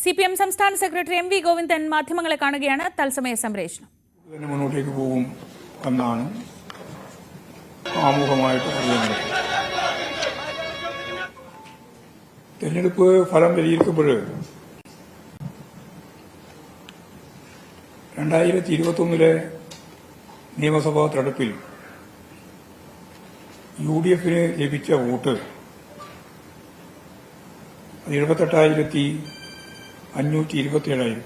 CPM സംസ്ഥാന secretary MV Govindan മാധ്യമങ്ങളെ കാണുകയാണ്. തത്സമയ സംപ്രേഷണം മുന്നോട്ടേക്ക് പോകും എന്നാണ് ആമുഖമായിട്ട് അറിയുന്നത്. തെരഞ്ഞെടുപ്പ് ഫലം വിലയിരുത്തുമ്പോൾ 2021 നിയമസഭാ തെരഞ്ഞെടുപ്പിൽ UDF ലഭിച്ച വോട്ട് 78,527.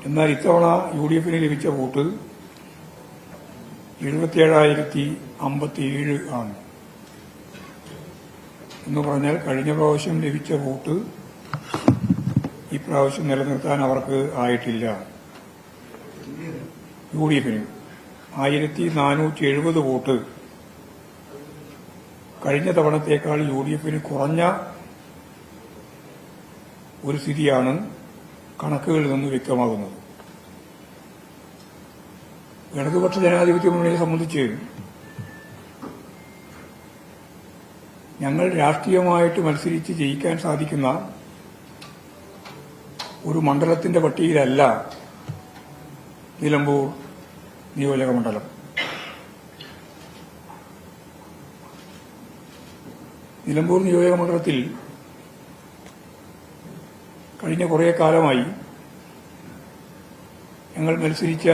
എന്നാൽ ഇത്തവണ UDF ലഭിച്ച വോട്ട് 77,057 ആണ്. എന്ന് പറഞ്ഞാൽ കഴിഞ്ഞ പ്രാവശ്യം ലഭിച്ച വോട്ട് ഇപ്രാവശ്യം നിലനിർത്താൻ അവർക്ക് ആയിട്ടില്ല. UDF 1470 വോട്ട് കഴിഞ്ഞ തവണത്തേക്കാൾ UDF കുറഞ്ഞ ഒരു സ്ഥിതിയാണ് കണക്കുകളിൽ നിന്ന് വ്യക്തമാകുന്നത്. ഇടതുപക്ഷ ജനാധിപത്യ മുന്നണിയെ സംബന്ധിച്ച് ഞങ്ങൾ രാഷ്ട്രീയമായിട്ട് മത്സരിച്ച് ജയിക്കാൻ സാധിക്കുന്ന ഒരു മണ്ഡലത്തിന്റെ പട്ടികയിലല്ല നിലമ്പൂർ നിയോജക മണ്ഡലം. നിലമ്പൂർ നിയോജക മണ്ഡലത്തിൽ കഴിഞ്ഞ കുറേ കാലമായി ഞങ്ങൾ മത്സരിച്ച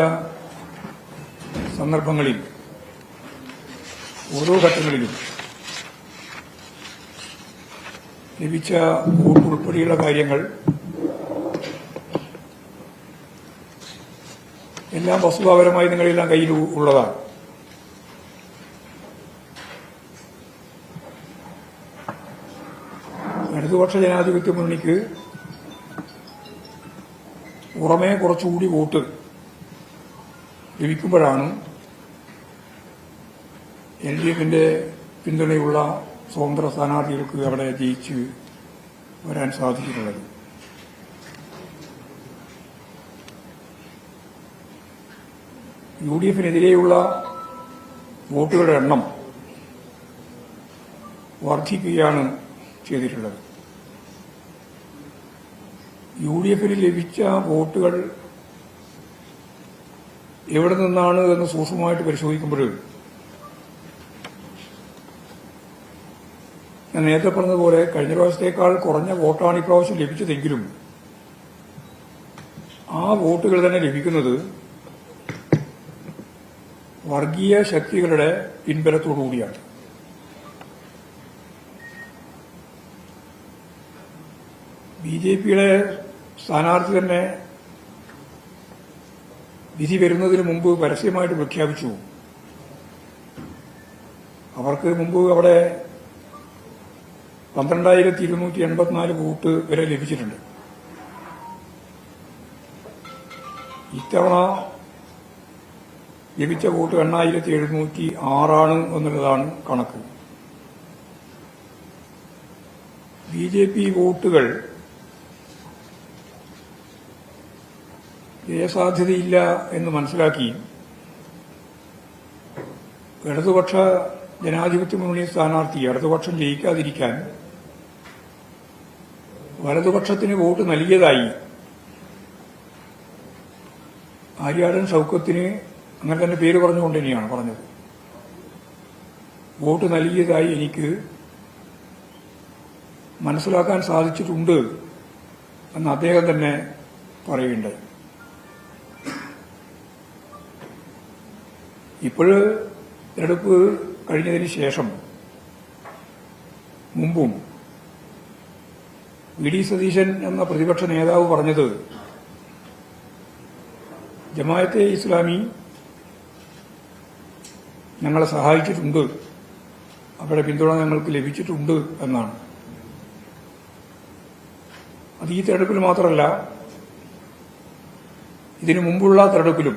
സന്ദർഭങ്ങളിൽ ഓരോ ഘട്ടങ്ങളിലും ലഭിച്ച വോട്ട് ഉൾപ്പെടെയുള്ള കാര്യങ്ങൾ എല്ലാം വസ്തുതാപരമായി നിങ്ങളെല്ലാം കയ്യിൽ ഉള്ളതാണ്. ഇടതുപക്ഷ ജനാധിപത്യ മുന്നണിക്ക് പുറമേ കുറച്ചുകൂടി വോട്ട് ലഭിക്കുമ്പോഴാണ് LDF പിന്തുണയുള്ള സ്വതന്ത്ര സ്ഥാനാർത്ഥികൾക്ക് അവിടെ ജയിച്ച് വരാൻ സാധിച്ചിട്ടുള്ളത്. UDF വോട്ടുകളുടെ എണ്ണം വർദ്ധിക്കുകയാണ് ചെയ്തിട്ടുള്ളത്. UDF ലഭിച്ച വോട്ടുകൾ എവിടെ നിന്നാണ് എന്ന് സൂക്ഷ്മമായിട്ട് പരിശോധിക്കുമ്പോൾ ഞാൻ നേരത്തെ പറഞ്ഞതുപോലെ കഴിഞ്ഞ പ്രാവശ്യത്തേക്കാൾ കുറഞ്ഞ വോട്ടാണ് ഇപ്രാവശ്യം ലഭിച്ചതെങ്കിലും ആ വോട്ടുകൾ തന്നെ ലഭിക്കുന്നത് വർഗീയ ശക്തികളുടെ പിൻബലത്തോടുകൂടിയാണ്. BJPയുടെ സ്ഥാനാർത്ഥി തന്നെ വിധി വരുന്നതിന് മുമ്പ് പരസ്യമായിട്ട് പ്രഖ്യാപിച്ചു അവർക്ക് മുമ്പ് അവിടെ 12,284 വോട്ട് വരെ ലഭിച്ചിട്ടുണ്ട്. ഇത്തവണ ലഭിച്ച വോട്ട് 8,706 എന്നുള്ളതാണ് കണക്ക്. BJP വോട്ടുകൾ ജയസാധ്യതയില്ല എന്ന് മനസ്സിലാക്കി ഇടതുപക്ഷ ജനാധിപത്യ മുന്നണി സ്ഥാനാർത്ഥി ഇടതുപക്ഷം ജയിക്കാതിരിക്കാൻ വലതുപക്ഷത്തിന് വോട്ട് നൽകിയതായി ആര്യാടൻ ഷൌക്കത്തിന് അങ്ങനെ തന്നെ പേര് പറഞ്ഞുകൊണ്ട് തന്നെയാണ് പറഞ്ഞത്. വോട്ട് നൽകിയതായി എനിക്ക് മനസ്സിലാക്കാൻ സാധിച്ചിട്ടുണ്ട് എന്ന് അദ്ദേഹം തന്നെ പറയുകയുണ്ടായി. ഇപ്പോഴ് തെരഞ്ഞെടുപ്പ് കഴിഞ്ഞതിന് ശേഷം മുമ്പും VD സതീശൻ എന്ന പ്രതിപക്ഷ നേതാവ് പറഞ്ഞത് ജമാഅത്തെ ഇസ്ലാമി ഞങ്ങളെ സഹായിച്ചിട്ടുണ്ട്, അവരുടെ പിന്തുണ ഞങ്ങൾക്ക് ലഭിച്ചിട്ടുണ്ട് എന്നാണ്. അത് ഈ തെരഞ്ഞെടുപ്പിൽ മാത്രമല്ല, ഇതിനു മുമ്പുള്ള തെരഞ്ഞെടുപ്പിലും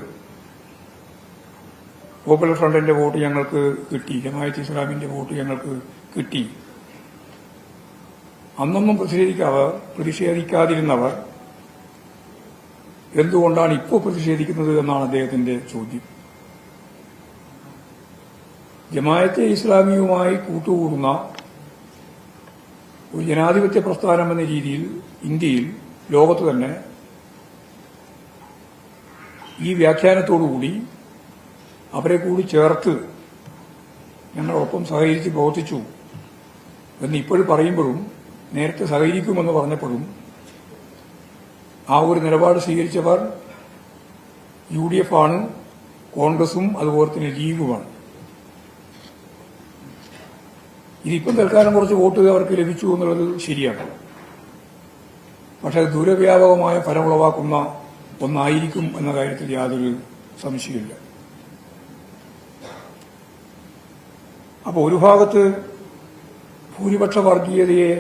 പോപ്പുലർ ഫ്രണ്ടിന്റെ വോട്ട് ഞങ്ങൾക്ക് കിട്ടി, ജമാഅത്തെ ഇസ്ലാമിന്റെ വോട്ട് ഞങ്ങൾക്ക് കിട്ടി. അന്നൊന്നും പ്രതിഷേധിക്കാതിരുന്നവർ എന്തുകൊണ്ടാണ് ഇപ്പോൾ പ്രതിഷേധിക്കുന്നത് എന്നാണ് അദ്ദേഹത്തിന്റെ ചോദ്യം. ജമാഅത്തെ ഇസ്ലാമിയുമായി കൂട്ടുകൂടുന്ന ഒരു ജനാധിപത്യ പ്രസ്ഥാനം എന്ന രീതിയിൽ ഇന്ത്യയിൽ ലോകത്ത് തന്നെ ഈ വ്യാഖ്യാനത്തോടുകൂടി അവരെ കൂടി ചേർത്ത് ഞങ്ങളൊപ്പം സഹകരിച്ച് പ്രവർത്തിച്ചു എന്ന് ഇപ്പോഴും പറയുമ്പോഴും നേരത്തെ സഹകരിക്കുമെന്ന് പറഞ്ഞപ്പോഴും ആ ഒരു നിലപാട് സ്വീകരിച്ചവർ UDF ആണ്, കോൺഗ്രസും അതുപോലെ തന്നെ ലീഗുമാണ്. ഇതിപ്പം തൽക്കാലം കുറച്ച് വോട്ട് അവർക്ക് ലഭിച്ചു എന്നുള്ളത് ശരിയാണ്. പക്ഷെ അത് ദൂരവ്യാപകമായ ഫലമുളവാക്കുന്ന ഒന്നായിരിക്കും എന്ന കാര്യത്തിൽ യാതൊരു സംശയമില്ല. അപ്പോൾ ഒരു ഭാഗത്ത് ഭൂരിപക്ഷ വർഗീയതയെ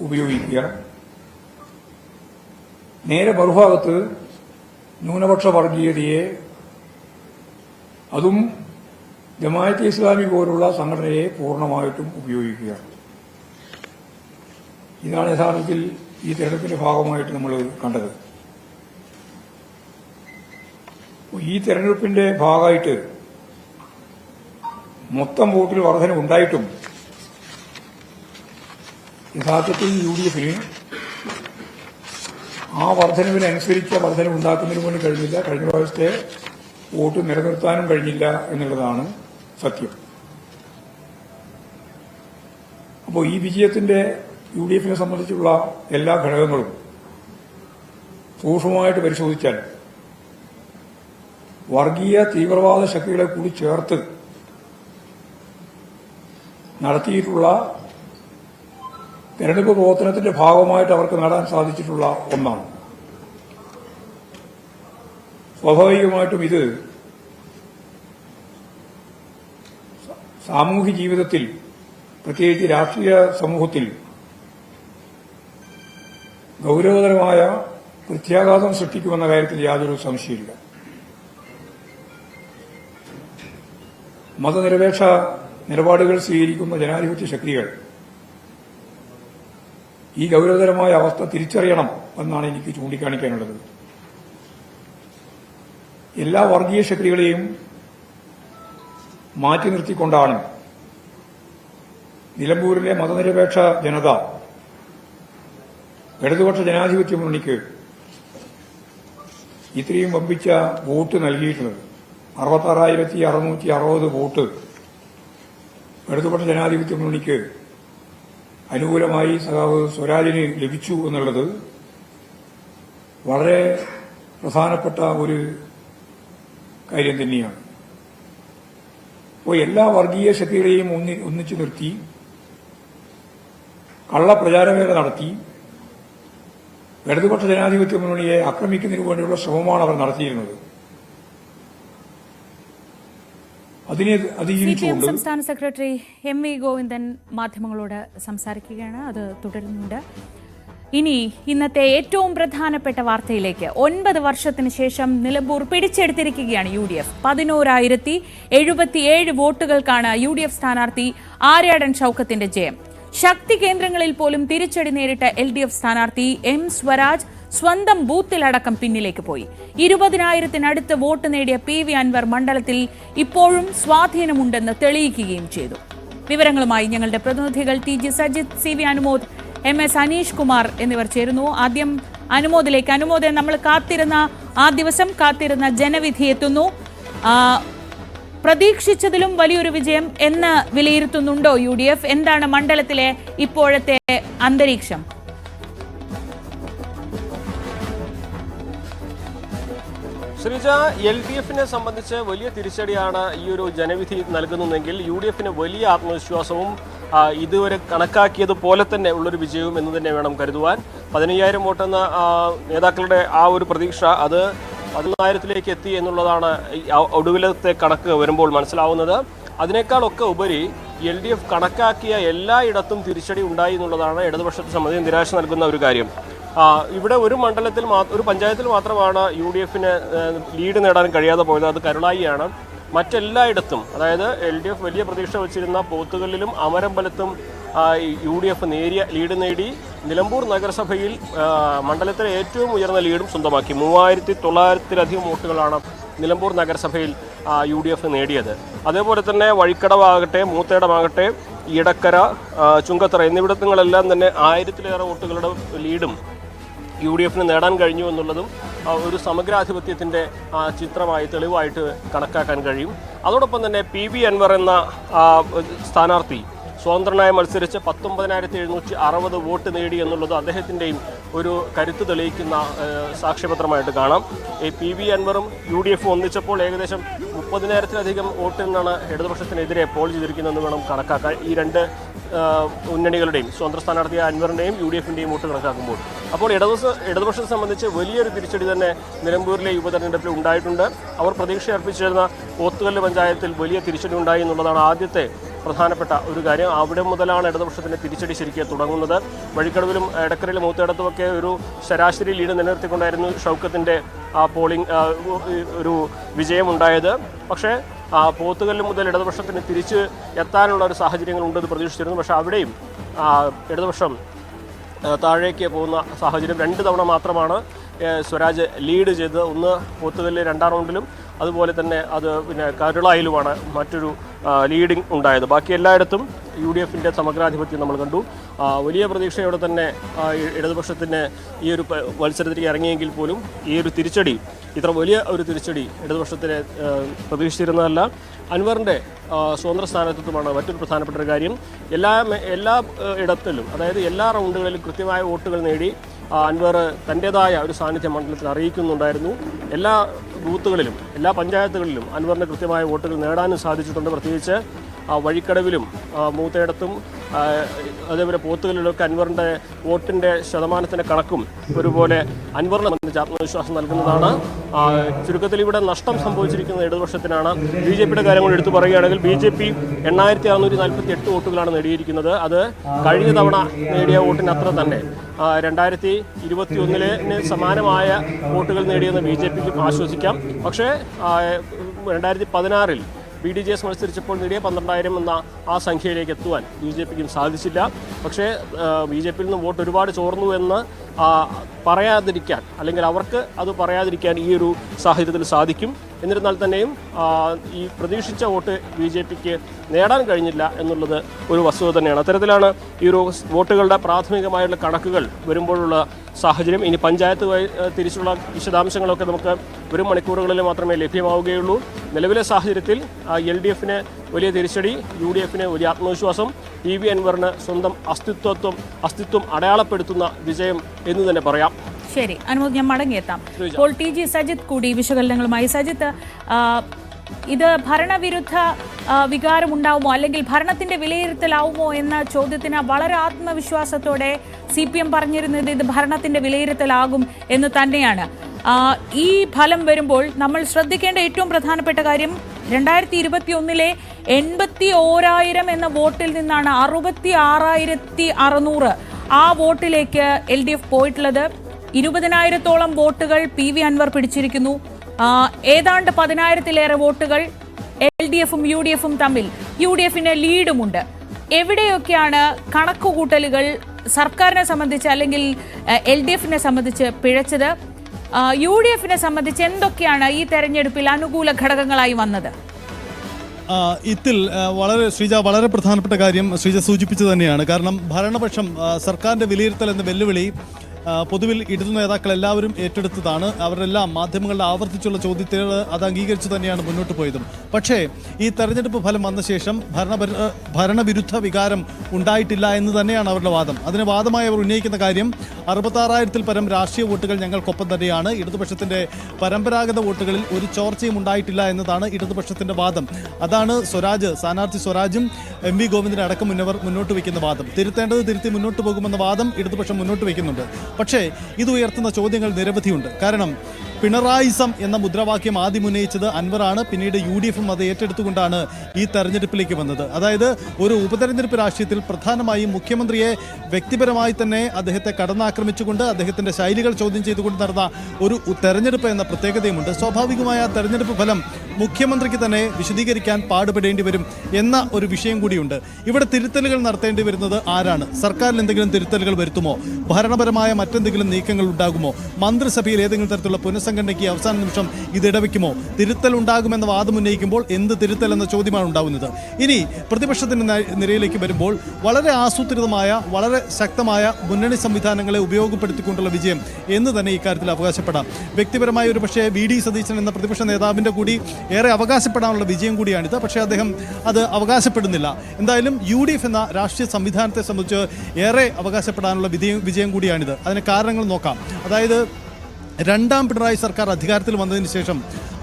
ഉപയോഗിക്കുക, നേരെ മറുഭാഗത്ത് ന്യൂനപക്ഷ വർഗീയതയെ, അതും ജമാഅത്തെ ഇസ്ലാമി പോലുള്ള സംഘടനയെ പൂർണ്ണമായിട്ടും ഉപയോഗിക്കുക. ഇതാണ് യഥാർത്ഥത്തിൽ ഈ തെരഞ്ഞെടുപ്പിന്റെ ഭാഗമായിട്ട് നമ്മൾ കണ്ടത്. ഈ തെരഞ്ഞെടുപ്പിന്റെ ഭാഗമായിട്ട് മൊത്തം വോട്ടിൽ വർധന ഉണ്ടായിട്ടും യഥാർത്ഥത്തിൽ UDF ആ വർധനവിനനുസരിച്ച വർധന ഉണ്ടാക്കുന്നതിന് വേണ്ടി കഴിഞ്ഞില്ല. കഴിഞ്ഞ പ്രാവശ്യത്തെ വോട്ട് നിലനിർത്താനും കഴിഞ്ഞില്ല എന്നുള്ളതാണ് സത്യം. അപ്പോൾ ഈ വിജയത്തിന്റെ UDF സംബന്ധിച്ചുള്ള എല്ലാ ഘടകങ്ങളും സൂക്ഷ്മമായിട്ട് പരിശോധിച്ചാൽ വർഗീയ തീവ്രവാദ ശക്തികളെ കൂടി ചേർത്ത് നടത്തിയിട്ടുള്ള തെരഞ്ഞെടുപ്പ് പ്രവർത്തനത്തിന്റെ ഭാഗമായിട്ട് അവർക്ക് നേടാൻ സാധിച്ചിട്ടുള്ള ഒന്നാണ്. സ്വാഭാവികമായിട്ടും ഇത് സാമൂഹ്യ ജീവിതത്തിൽ, പ്രത്യേകിച്ച് രാഷ്ട്രീയ സമൂഹത്തിൽ ഗൌരവതരമായ പ്രത്യാഘാതം സൃഷ്ടിക്കുമെന്ന കാര്യത്തിൽ യാതൊരു സംശയമില്ല. മതനിരപേക്ഷ നിലപാടുകൾ സ്വീകരിക്കുന്ന ജനാധിപത്യ ശക്തികൾ ഈ ഗൌരവതരമായ അവസ്ഥ തിരിച്ചറിയണം എന്നാണ് എനിക്ക് ചൂണ്ടിക്കാണിക്കാനുള്ളത്. എല്ലാ വർഗീയ ശക്തികളെയും മാറ്റി നിർത്തിക്കൊണ്ടാണ് നിലമ്പൂരിലെ മതനിരപേക്ഷ ജനത ഇടതുപക്ഷ ജനാധിപത്യ മുന്നണിക്ക് ഇത്രയും വമ്പിച്ച വോട്ട് നൽകിയിട്ടുള്ളത്. 66,660 വോട്ട് ഇടതുപക്ഷ ജനാധിപത്യ മുന്നണിക്ക് അനുകൂലമായി സഖാവ് സ്വരാജിന് ലഭിച്ചു എന്നുള്ളത് വളരെ പ്രധാനപ്പെട്ട ഒരു കാര്യം തന്നെയാണ്. അപ്പോൾ എല്ലാ വർഗീയ ശക്തികളെയും ഒന്നിച്ചു നിർത്തി കള്ളപ്രചാരവേല നടത്തി ഇടതുപക്ഷ ജനാധിപത്യ മുന്നണിയെ ആക്രമിക്കുന്നതിനു വേണ്ടിയുള്ള ശ്രമമാണ് അവർ നടത്തിയിരുന്നത്. അതിനെ അതിജീവിച്ചുകൊണ്ട് സംസ്ഥാന സെക്രട്ടറി MV ഗോവിന്ദൻ മാധ്യമങ്ങളോട് സംസാരിക്കുകയാണ്. അത് തുടരുന്നുണ്ട്. ഇനി ഇന്നത്തെ ഏറ്റവും പ്രധാനപ്പെട്ട വാർത്തയിലേക്ക്. 9 വർഷത്തിന് ശേഷം നിലമ്പൂർ പിടിച്ചെടുത്തിരിക്കുകയാണ് UDF. 11,077 വോട്ടുകൾക്കാണ് UDF സ്ഥാനാർത്ഥി ആര്യാടൻ ഷൌക്കത്തിന്റെ ജയം. ശക്തി കേന്ദ്രങ്ങളിൽ പോലും തിരിച്ചടി നേരിട്ട LDF സ്ഥാനാർത്ഥി M സ്വരാജ് സ്വന്തം ബൂത്തിലടക്കം പിന്നിലേക്ക് പോയി. 20,000-നടുത്ത് വോട്ട് നേടിയ PV അൻവർ മണ്ഡലത്തിൽ ഇപ്പോഴും സ്വാധീനമുണ്ടെന്ന് തെളിയിക്കുകയും ചെയ്തു. വിവരങ്ങളുമായി ഞങ്ങളുടെ പ്രതിനിധികൾ TG Sajith, CV Anumod, MS Aneesh Kumar എന്നിവർ ചേരുന്നു. ആദ്യം അനുമോദിലേക്ക്. അനുമോദ്, നമ്മൾ ആ ദിവസം കാത്തിരുന്ന ജനവിധി എത്തുന്നു. പ്രതീക്ഷിച്ചതിലും വലിയൊരു വിജയം എന്ന് വിലയിരുത്തുന്നുണ്ടോ UDF? എന്താണ് മണ്ഡലത്തിലെ ഇപ്പോഴത്തെ അന്തരീക്ഷം? ശ്രീജ, LDFനെ സംബന്ധിച്ച് വലിയ തിരിച്ചടിയാണ് ഈ ഒരു ജനവിധി നൽകുന്നതെങ്കിൽ UDFന് വലിയ ആത്മവിശ്വാസവും ഇതുവരെ കണക്കാക്കിയതുപോലെ തന്നെ ഉള്ളൊരു വിജയവും എന്ന് തന്നെ വേണം കരുതുവാൻ. 15,000 വോട്ടെന്ന നേതാക്കളുടെ ആ ഒരു പ്രതീക്ഷ അത് 11,000-ലേക്ക് എത്തി എന്നുള്ളതാണ് ഒടുവിലത്തെ കണക്ക് വരുമ്പോൾ മനസ്സിലാവുന്നത്. അതിനേക്കാളൊക്കെ ഉപരി LDF കണക്കാക്കിയ എല്ലായിടത്തും തിരിച്ചടി ഉണ്ടായി എന്നുള്ളതാണ് ഇടതുപക്ഷത്തെ സംബന്ധിച്ച് നിരാശ നൽകുന്ന ഒരു കാര്യം. ഇവിടെ ഒരു മണ്ഡലത്തിൽ ഒരു പഞ്ചായത്തിൽ മാത്രമാണ് UDFന് ലീഡ് നേടാൻ കഴിയാതെ പോയത്. അത് കരുളായിയാണ്. മറ്റെല്ലായിടത്തും, അതായത് LDF വലിയ പ്രതീക്ഷ വച്ചിരുന്ന പോത്തുകല്ലിലും അമരമ്പലത്തും UDF നേരിയ ലീഡ് നേടി. നിലമ്പൂർ നഗരസഭയിൽ മണ്ഡലത്തിലെ ഏറ്റവും ഉയർന്ന ലീഡും സ്വന്തമാക്കി. 3,900-ലധികം വോട്ടുകളാണ് നിലമ്പൂർ നഗരസഭയിൽ UDF നേടിയത്. അതേപോലെ തന്നെ വഴിക്കടവാകട്ടെ, മൂത്തേടമാകട്ടെ, ഇടക്കര, ചുങ്കത്തറ എന്നിവിടങ്ങളിലെല്ലാം തന്നെ 1000-ലേറെ വോട്ടുകളുടെ ലീഡും UDF നേടാൻ കഴിഞ്ഞു എന്നുള്ളതും ഒരു സമഗ്രാധിപത്യത്തിൻ്റെ ചിത്രമായി തെളിവായിട്ട് കണക്കാക്കാൻ കഴിയും. അതോടൊപ്പം തന്നെ PV അൻവർ എന്ന സ്ഥാനാർത്ഥി സ്വതന്ത്രനായി മത്സരിച്ച് 19,760 വോട്ട് നേടി എന്നുള്ളത് അദ്ദേഹത്തിൻ്റെയും ഒരു കരുത്ത് തെളിയിക്കുന്ന സാക്ഷ്യപത്രമായിട്ട് കാണാം. ഈ PV അൻവറും UDF ഒന്നിച്ചപ്പോൾ ഏകദേശം 30,000-ലധികം വോട്ടിനാണ് ഇടതുപക്ഷത്തിനെതിരെ പോൾ ചെയ്തിരിക്കുന്നതെന്ന് വേണം കണക്കാക്കാൻ. ഈ രണ്ട് മുന്നണികളുടെയും സ്വതന്ത്ര സ്ഥാനാർത്ഥിയായ അൻവറിൻ്റെയും UDF-ൻ്റെയും വോട്ട് കണക്കാക്കുമ്പോൾ അപ്പോൾ ഇടതുപക്ഷത്തെ സംബന്ധിച്ച് വലിയൊരു തിരിച്ചടി തന്നെ നിലമ്പൂരിലെ ഉപതെരഞ്ഞെടുപ്പിൽ ഉണ്ടായിട്ടുണ്ട്. അവർ പ്രതീക്ഷ അർപ്പിച്ചിരുന്ന പോത്തുകല്ല് പഞ്ചായത്തിൽ വലിയ തിരിച്ചടി ഉണ്ടായി എന്നുള്ളതാണ് ആദ്യത്തെ പ്രധാനപ്പെട്ട ഒരു കാര്യം. അവിടെ മുതലാണ് ഇടതുപക്ഷത്തിൻ്റെ തിരിച്ചടി ശരിക്കും തുടങ്ങുന്നത്. വഴിക്കടവിലും എടക്കരയിലും മൂത്തേടത്തുമൊക്കെ ഒരു ശരാശരി ലീഡ് നിലനിർത്തിക്കൊണ്ടായിരുന്നു ഷൗക്കത്തിൻ്റെ പോളിംഗ് ഒരു വിജയമുണ്ടായത്. പക്ഷേ പോത്തുകല്ല് മുതൽ ഇടതുപക്ഷത്തിന് തിരിച്ച് എത്താനുള്ള ഒരു സാഹചര്യങ്ങളുണ്ടെന്ന് പ്രതീക്ഷിച്ചിരുന്നു. പക്ഷേ അവിടെയും ഇടതുപക്ഷം താഴേക്ക് പോകുന്ന സാഹചര്യം. 2 തവണ മാത്രമാണ് സ്വരാജ് ലീഡ് ചെയ്തത്. ഒന്ന് പോത്തുകല്ല് 2ാം റൗണ്ടിലും അതുപോലെ തന്നെ അത് പിന്നെ കരുളായിലുമാണ് മറ്റൊരു ലീഡിംഗ് ഉണ്ടായത്. ബാക്കി എല്ലായിടത്തും UDF-ൻ്റെ സമഗ്രാധിപത്യം നമ്മൾ കണ്ടു. വലിയ പ്രതീക്ഷയോടെ തന്നെ ഇടതുപക്ഷത്തിന് ഈ ഒരു മത്സരത്തിലേക്ക് ഇറങ്ങിയെങ്കിൽ പോലും ഈ ഒരു തിരിച്ചടി, ഇത്ര വലിയ ഒരു തിരിച്ചടി ഇടതുപക്ഷത്തിന് പ്രതീക്ഷിച്ചിരുന്നതല്ല. അൻവറിൻ്റെ സ്വതന്ത്ര സ്ഥാനാർത്ഥിത്വമാണ് മറ്റൊരു പ്രധാനപ്പെട്ട ഒരു കാര്യം. എല്ലാ ഇടത്തിലും, അതായത് എല്ലാ റൗണ്ടുകളിലും കൃത്യമായ വോട്ടുകൾ നേടി അൻവർ തൻ്റേതായ ഒരു സാന്നിധ്യം മണ്ഡലത്തിൽ അറിയിക്കുന്നുണ്ടായിരുന്നു. എല്ലാ ബൂത്തുകളിലും എല്ലാ പഞ്ചായത്തുകളിലും അൻവറിന് കൃത്യമായ വോട്ടുകൾ നേടാനും സാധിച്ചിട്ടുണ്ട്. പ്രത്യേകിച്ച് വഴിക്കടവിലും മൂത്തേടത്തും അതേപോലെ പോത്തുകളിലൊക്കെ അൻവറിൻ്റെ വോട്ടിൻ്റെ ശതമാനത്തിൻ്റെ കണക്കും ഒരുപോലെ അൻവറിനെ സംബന്ധിച്ച് ആത്മവിശ്വാസം നൽകുന്നതാണ്. ചുരുക്കത്തിൽ ഇവിടെ നഷ്ടം സംഭവിച്ചിരിക്കുന്ന ഇടതുപക്ഷത്തിനാണ്. BJP-യുടെ കാര്യം കൊണ്ട് എടുത്തു പറയുകയാണെങ്കിൽ BJP 8648 വോട്ടുകളാണ് നേടിയിരിക്കുന്നത്. അത് കഴിഞ്ഞ തവണ നേടിയ വോട്ടിന് അത്ര തന്നെ. 2021-ന് സമാനമായ വോട്ടുകൾ നേടിയെന്ന് BJP-ക്ക് ആശ്വസിക്കാം. പക്ഷേ 2016-ൽ BDJS മത്സരിച്ചപ്പോൾ നേടിയ 12,000 എന്ന ആ സംഖ്യയിലേക്ക് എത്തുവാൻ BJP-ക്കും സാധിച്ചില്ല. പക്ഷേ BJP-യിൽ നിന്ന് വോട്ട് ഒരുപാട് ചോർന്നു എന്ന് പറയാതിരിക്കാൻ, അല്ലെങ്കിൽ അവർക്ക് അത് പറയാതിരിക്കാൻ ഈ ഒരു സാഹചര്യത്തിൽ സാധിക്കും. എന്നിരുന്നാൽ തന്നെയും ഈ പ്രതീക്ഷിച്ച വോട്ട് BJP-ക്ക് നേടാൻ കഴിഞ്ഞില്ല എന്നുള്ളത് ഒരു വസ്തുത തന്നെയാണ്. അത്തരത്തിലാണ് ഈ ഒരു വോട്ടുകളുടെ പ്രാഥമികമായുള്ള കണക്കുകൾ വരുമ്പോഴുള്ള സാഹചര്യം. ഇനി പഞ്ചായത്ത് തിരിച്ചുള്ള വിശദാംശങ്ങളൊക്കെ നമുക്ക് വരും മണിക്കൂറുകളിൽ മാത്രമേ ലഭ്യമാവുകയുള്ളൂ. നിലവിലെ സാഹചര്യത്തിൽ LDF-ന് വലിയ തിരിച്ചടി, UDF-ന് വലിയ ആത്മവിശ്വാസം, PV അൻവറിന് സ്വന്തം അസ്തിത്വം അടയാളപ്പെടുത്തുന്ന വിജയം എന്ന് തന്നെ പറയാം. ശരി അനുമോദ്, ഞാൻ മടങ്ങിയെത്താം. ഇപ്പോൾ TG സജിത്ത് കൂടി വിശകലനങ്ങളുമായി. സജിത്ത്, ഇത് ഭരണവിരുദ്ധ വികാരമുണ്ടാവുമോ അല്ലെങ്കിൽ ഭരണത്തിന്റെ വിലയിരുത്തലാവുമോ എന്ന ചോദ്യത്തിന് വളരെ ആത്മവിശ്വാസത്തോടെ CPM പറഞ്ഞിരുന്നത് ഇത് ഭരണത്തിന്റെ വിലയിരുത്തലാകും എന്ന് തന്നെയാണ്. ഈ ഫലം വരുമ്പോൾ നമ്മൾ ശ്രദ്ധിക്കേണ്ട ഏറ്റവും പ്രധാനപ്പെട്ട കാര്യം 2021-ലെ 81,000 എന്ന വോട്ടിൽ നിന്നാണ് 66,600 ആ വോട്ടിലേക്ക് LDF പോയിട്ടുള്ളത്. 20,000-ഓളം വോട്ടുകൾ PV അൻവർ പിടിച്ചിരിക്കുന്നു. ഏതാണ്ട് 10,000-ലേറെ വോട്ടുകൾ LDF-ഉം UDF-ഉം തമ്മിൽ. UDF-ന് ലീഡുമുണ്ട്. എവിടെയൊക്കെയാണ് കണക്കുകൂട്ടലുകൾ സർക്കാരിനെ സംബന്ധിച്ച് അല്ലെങ്കിൽ LDF-നെ സംബന്ധിച്ച് പിഴച്ചത്? UDF-നെ സംബന്ധിച്ച് എന്തൊക്കെയാണ് ഈ തെരഞ്ഞെടുപ്പിൽ അനുകൂല ഘടകങ്ങളായി വന്നത്? ഇതിൽ ശ്രീജ വളരെ പ്രധാനപ്പെട്ട കാര്യം ശ്രീജ സൂചിപ്പിച്ചു തന്നെയാണ്. കാരണം ഭരണപക്ഷം സർക്കാരിൻ്റെ വിലയിരുത്തൽ എന്ന വെല്ലുവിളി പൊതുവിൽ ഇടതു നേതാക്കൾ എല്ലാവരും ഏറ്റെടുത്തതാണ്. അവരെല്ലാം മാധ്യമങ്ങളുടെ ആവർത്തിച്ചുള്ള ചോദ്യത്തിൽ അത് അംഗീകരിച്ചു തന്നെയാണ് മുന്നോട്ട് പോയതും. പക്ഷേ ഈ തെരഞ്ഞെടുപ്പ് ഫലം വന്ന ശേഷം ഭരണവിരുദ്ധ വികാരം ഉണ്ടായിട്ടില്ല എന്ന് തന്നെയാണ് അവരുടെ വാദം. അതിന് വാദമായി അവർ ഉന്നയിക്കുന്ന കാര്യം 66,000-ൽ പരം രാഷ്ട്രീയ വോട്ടുകൾ ഞങ്ങൾക്കൊപ്പം തന്നെയാണ്. ഇടതുപക്ഷത്തിൻ്റെ പരമ്പരാഗത വോട്ടുകളിൽ ഒരു ചോർച്ചയും ഉണ്ടായിട്ടില്ല എന്നതാണ് ഇടതുപക്ഷത്തിൻ്റെ വാദം. അതാണ് സ്ഥാനാർത്ഥി സ്വരാജും MV ഗോവിന്ദനെ അടക്കം മുന്നോട്ട് വയ്ക്കുന്ന വാദം. തിരുത്തേണ്ടത് തിരുത്തി മുന്നോട്ട് പോകുമെന്ന വാദം ഇടതുപക്ഷം മുന്നോട്ട് വയ്ക്കുന്നുണ്ട്. പക്ഷേ ഇത് ഉയർത്തുന്ന ചോദ്യങ്ങൾ നിരവധിയുണ്ട്. കാരണം പിണറായിസം എന്ന മുദ്രാവാക്യം ആദ്യം ഉന്നയിച്ചത് അൻവറാണ്. പിന്നീട് UDF-ഉം അത് ഏറ്റെടുത്തുകൊണ്ടാണ് ഈ തെരഞ്ഞെടുപ്പിലേക്ക് വന്നത്. അതായത് ഒരു ഉപതെരഞ്ഞെടുപ്പ് രാഷ്ട്രീയത്തിൽ പ്രധാനമായും മുഖ്യമന്ത്രിയെ വ്യക്തിപരമായി തന്നെ അദ്ദേഹത്തെ കടന്നാക്രമിച്ചുകൊണ്ട് അദ്ദേഹത്തിൻ്റെ ശൈലികൾ ചോദ്യം ചെയ്തുകൊണ്ട് നടന്ന ഒരു തെരഞ്ഞെടുപ്പ് എന്ന പ്രത്യേകതയുമുണ്ട്. സ്വാഭാവികമായ തെരഞ്ഞെടുപ്പ് ഫലം മുഖ്യമന്ത്രിക്ക് തന്നെ വിശദീകരിക്കാൻ പാടുപെടേണ്ടി വരും എന്ന ഒരു വിഷയം കൂടിയുണ്ട്. ഇവിടെ തിരുത്തലുകൾ നടത്തേണ്ടി വരുന്നത് ആരാണ്? സർക്കാരിൽ എന്തെങ്കിലും തിരുത്തലുകൾ വരുത്തുമോ? ഭരണപരമായ മറ്റെന്തെങ്കിലും നീക്കങ്ങൾ ഉണ്ടാകുമോ? മന്ത്രിസഭയിൽ ഏതെങ്കിലും തരത്തിലുള്ള പുനഃസംഘടനയ്ക്ക് അവസാന നിമിഷം ഇത് ഇടവയ്ക്കുമോ? തിരുത്തൽ ഉണ്ടാകുമെന്ന വാദം ഉന്നയിക്കുമ്പോൾ എന്ത് തിരുത്തൽ എന്ന ചോദ്യമാണ് ഉണ്ടാകുന്നത്. ഇനി പ്രതിപക്ഷത്തിന്റെ നിരയിലേക്ക് വരുമ്പോൾ വളരെ ആസൂത്രിതമായ, വളരെ ശക്തമായ മുന്നണി സംവിധാനങ്ങളെ ഉപയോഗപ്പെടുത്തിക്കൊണ്ടുള്ള വിജയം എന്ന് തന്നെ ഇക്കാര്യത്തിൽ അവകാശപ്പെടാം. വ്യക്തിപരമായ ഒരു പക്ഷേ VD സതീശൻ എന്ന പ്രതിപക്ഷ നേതാവിൻ്റെ കൂടി ഏറെ അവകാശപ്പെടാനുള്ള വിജയം കൂടിയാണിത്. പക്ഷേ അദ്ദേഹം അത് അവകാശപ്പെടുന്നില്ല. എന്തായാലും UDF എന്ന രാഷ്ട്രീയ സംവിധാനത്തെ സംബന്ധിച്ച് ഏറെ അവകാശപ്പെടാനുള്ള വിജയം കൂടിയാണിത്. അതിന് കാരണങ്ങൾ നോക്കാം. അതായത് രണ്ടാം പിണറായി സർക്കാർ അധികാരത്തിൽ വന്നതിന് ശേഷം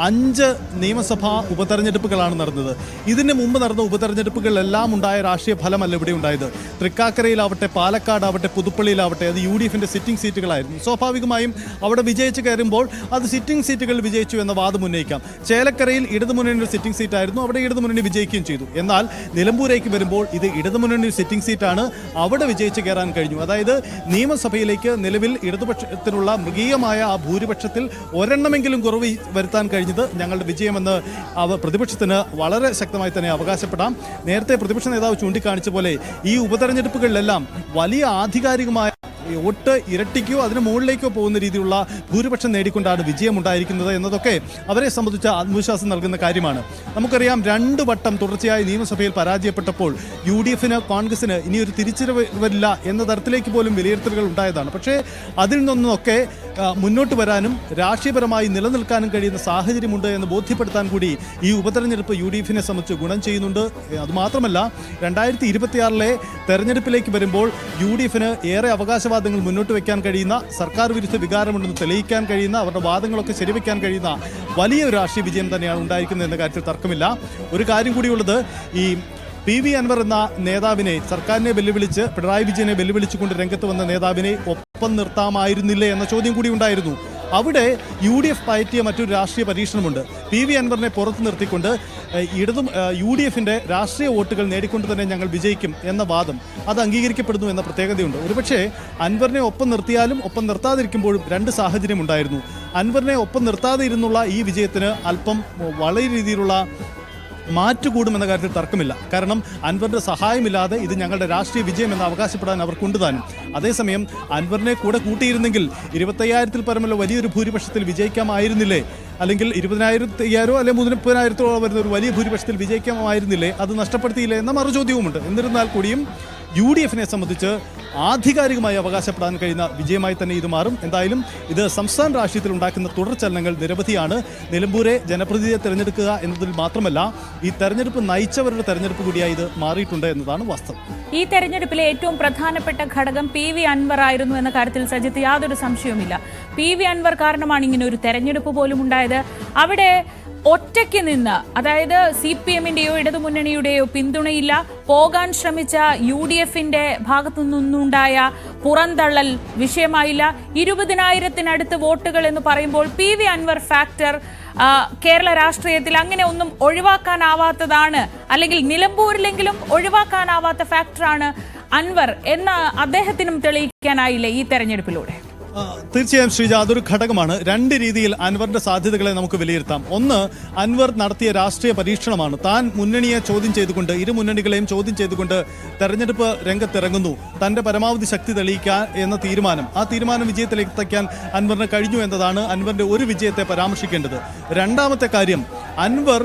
5 നിയമസഭാ ഉപതെരഞ്ഞെടുപ്പുകളാണ് നടന്നത്. ഇതിന് മുമ്പ് നടന്ന ഉപതെരഞ്ഞെടുപ്പുകളിലെല്ലാം ഉണ്ടായ രാഷ്ട്രീയ ഫലമല്ല ഇവിടെ ഉണ്ടായത്. തൃക്കാക്കരയിലാവട്ടെ, പാലക്കാടാവട്ടെ, പുതുപ്പള്ളിയിലാവട്ടെ അത് UDFന്റെ സിറ്റിംഗ് സീറ്റുകളായിരുന്നു. സ്വാഭാവികമായും അവിടെ വിജയിച്ച് കയറുമ്പോൾ അത് സിറ്റിംഗ് സീറ്റുകൾ വിജയിച്ചു എന്ന വാദം ഉന്നയിക്കാം. ചേലക്കരയിൽ ഇടതുമുന്നണിയുടെ സിറ്റിംഗ് സീറ്റായിരുന്നു, അവിടെ ഇടതുമുന്നണി വിജയിക്കുകയും ചെയ്തു. എന്നാൽ നിലമ്പൂരേക്ക് വരുമ്പോൾ ഇത് ഇടതുമുന്നണി സിറ്റിംഗ് സീറ്റാണ്, അവിടെ വിജയിച്ച് കയറാൻ കഴിഞ്ഞു. അതായത് നിയമസഭയിലേക്ക് നിലവിൽ ഇടതുപക്ഷത്തിനുള്ള മൃഗീയമായ ആ ഭൂരിപക്ഷത്തിൽ ഒരെണ്ണമെങ്കിലും കുറവ് വരുത്താൻ കഴിഞ്ഞത് ഞങ്ങളുടെ വിജയമെന്ന് പ്രതിപക്ഷത്തിന് വളരെ ശക്തമായി തന്നെ അവകാശപ്പെടാം. നേരത്തെ പ്രതിപക്ഷ നേതാവ് ചൂണ്ടിക്കാണിച്ച പോലെ ഈ ഉപതെരഞ്ഞെടുപ്പുകളിലെല്ലാം വലിയ ആധികാരികമായ വോട്ട് ഇരട്ടിക്കോ അതിന് മുകളിലേക്കോ പോകുന്ന രീതിയിലുള്ള ഭൂരിപക്ഷം നേടിക്കൊണ്ടാണ് വിജയമുണ്ടായിരിക്കുന്നത് എന്നതൊക്കെ അവരെ സംബന്ധിച്ച ആത്മവിശ്വാസം നൽകുന്ന കാര്യമാണ്. നമുക്കറിയാം 2 വട്ടം തുടർച്ചയായി നിയമസഭയിൽ പരാജയപ്പെട്ടപ്പോൾ UDFന്, കോൺഗ്രസിന് ഇനിയൊരു തിരിച്ചുവരില്ല എന്ന തരത്തിലേക്ക് പോലും വിലയിരുത്തലുകൾ ഉണ്ടായതാണ്. പക്ഷേ അതിൽ നിന്നൊക്കെ മുന്നോട്ട് വരാനും രാഷ്ട്രീയപരമായി നിലനിൽക്കാനും കഴിയുന്ന സാഹചര്യമുണ്ട് എന്ന് ബോധ്യപ്പെടുത്താൻ കൂടി ഈ ഉപതെരഞ്ഞെടുപ്പ് UDFനെ സംബന്ധിച്ച് ഗുണം ചെയ്യുന്നുണ്ട്. അതുമാത്രമല്ല 2026 തെരഞ്ഞെടുപ്പിലേക്ക് വരുമ്പോൾ UDFന് ഏറെ അവകാശവാദങ്ങൾ മുന്നോട്ട് വയ്ക്കാൻ കഴിയുന്ന, സർക്കാർ വിരുദ്ധ വികാരമുണ്ടെന്ന് തെളിയിക്കാൻ കഴിയുന്ന, അവരുടെ വാദങ്ങളൊക്കെ ശരിവെക്കാൻ കഴിയുന്ന വലിയൊരു രാഷ്ട്രീയ വിജയം തന്നെയാണ് ഉണ്ടായിരിക്കുന്നത് എന്ന കാര്യത്തിൽ തർക്കമില്ല. ഒരു കാര്യം കൂടിയുള്ളത്, ഈ PV അൻവർ എന്ന നേതാവിനെ, സർക്കാരിനെ വെല്ലുവിളിച്ച്, പിണറായി വിജയനെ വെല്ലുവിളിച്ചുകൊണ്ട് രംഗത്ത് വന്ന നേതാവിനെ ഒപ്പം നിർത്താമായിരുന്നില്ലേ എന്ന ചോദ്യം കൂടി ഉണ്ടായിരുന്നു. അവിടെ UDF പയറ്റിയ മറ്റൊരു രാഷ്ട്രീയ പരീക്ഷണമുണ്ട്. PV അൻവറിനെ പുറത്തു നിർത്തിക്കൊണ്ട് UDFന്റെ രാഷ്ട്രീയ വോട്ടുകൾ നേടിക്കൊണ്ട് തന്നെ ഞങ്ങൾ വിജയിക്കും എന്ന വാദം അത് അംഗീകരിക്കപ്പെടുന്നു എന്ന പ്രത്യേകതയുണ്ട്. ഒരുപക്ഷെ അൻവറിനെ ഒപ്പം നിർത്തിയാലും ഒപ്പം നിർത്താതിരിക്കുമ്പോഴും 2 സാഹചര്യം ഉണ്ടായിരുന്നു. അൻവറിനെ ഒപ്പം നിർത്താതെ ഇരുന്നുള്ള ഈ വിജയത്തിന് അല്പം വളരെ രീതിയിലുള്ള മാറ്റുകൂടുമെന്ന കാര്യത്തിൽ തർക്കമില്ല. കാരണം അൻവറിന്റെ സഹായമില്ലാതെ ഇത് ഞങ്ങളുടെ രാഷ്ട്രീയ വിജയം എന്ന് അവകാശപ്പെടാൻ അവർക്കുണ്ട് താനും. അതേസമയം അൻവറിനെ കൂടെ കൂട്ടിയിരുന്നെങ്കിൽ 25,000-ൽ പരമുള്ള വലിയൊരു ഭൂരിപക്ഷത്തിൽ വിജയിക്കാമായിരുന്നില്ലേ? അല്ലെങ്കിൽ 20,000 അല്ലെങ്കിൽ 30,000 വരുന്ന ഒരു വലിയ ഭൂരിപക്ഷത്തിൽ വിജയിക്കാമായിരുന്നില്ലേ? അത് നഷ്ടപ്പെടുത്തിയില്ലേ എന്ന മറുചോദ്യവുമുണ്ട്. എന്നിരുന്നാൽ കൂടിയും UDFനെ സംബന്ധിച്ച് ആധികാരികമായി അവകാശപ്പെടാൻ കഴിയുന്ന വിജയമായി തന്നെ ഇത് മാറും. എന്തായാലും ഇത് സംസ്ഥാന രാഷ്ട്രീയത്തിൽ ഉണ്ടാക്കുന്ന തുടർചലനങ്ങൾ നിരവധിയാണ്. നിലമ്പൂരെ ജനപ്രതിനിധിയെ തിരഞ്ഞെടുക്കുക എന്നതിൽ മാത്രമല്ല, ഈ തെരഞ്ഞെടുപ്പ് നയിച്ചവരുടെ തെരഞ്ഞെടുപ്പ് കൂടിയായി ഇത് മാറിയിട്ടുണ്ട് എന്നതാണ് വാസ്തവം. ഈ തെരഞ്ഞെടുപ്പിലെ ഏറ്റവും പ്രധാനപ്പെട്ട ഘടകം PV അൻവർ ആയിരുന്നു എന്ന കാര്യത്തിൽ സജിത്ത് യാതൊരു സംശയവുമില്ല. PV അൻവർ കാരണമാണ് ഇങ്ങനെ ഒരു തെരഞ്ഞെടുപ്പ് പോലും ഉണ്ടായത്. അവിടെ ഒറ്റയ്ക്ക് നിന്ന്, അതായത് CPMന്റെയോ ഇടതുമുന്നണിയുടെയോ പിന്തുണയില്ല, പോകാൻ ശ്രമിച്ച UDFന്റെ ഭാഗത്തു നിന്നുണ്ടായ പുറന്തള്ളൽ വിഷയമായില്ല. 20,000-നടുത്ത് വോട്ടുകൾ എന്ന് പറയുമ്പോൾ PV അൻവർ ഫാക്ടർ കേരള രാഷ്ട്രീയത്തിൽ അങ്ങനെ ഒന്നും ഒഴിവാക്കാനാവാത്തതാണ്, അല്ലെങ്കിൽ നിലമ്പൂരിലെങ്കിലും ഒഴിവാക്കാനാവാത്ത ഫാക്ടറാണ് അൻവർ എന്ന അദ്ദേഹത്തിനും തെളിയിക്കാനായില്ലേ ഈ തെരഞ്ഞെടുപ്പിലൂടെ? തീർച്ചയായും ശ്രീജ, അതൊരു ഘടകമാണ്. 2 രീതിയിൽ അൻവറിന്റെ സാധ്യതകളെ നമുക്ക് വിലയിരുത്താം. ഒന്ന്, അൻവർ നടത്തിയ രാഷ്ട്രീയ പരീക്ഷണമാണ്. താൻ മുന്നണിയെ ചോദ്യം ചെയ്തുകൊണ്ട്, ഇരു മുന്നണികളെയും ചോദ്യം ചെയ്തുകൊണ്ട് തെരഞ്ഞെടുപ്പ് രംഗത്തിറങ്ങുന്നു. തന്റെ പരമാവധി ശക്തി തെളിയിക്കാൻ എന്ന തീരുമാനം, ആ തീരുമാനം വിജയത്തിലെത്തിക്കാൻ അൻവറിന് കഴിഞ്ഞു എന്നതാണ് അൻവറിന്റെ ഒരു വിജയത്തെ പരാമർശിക്കേണ്ടത്. രണ്ടാമത്തെ കാര്യം, അൻവർ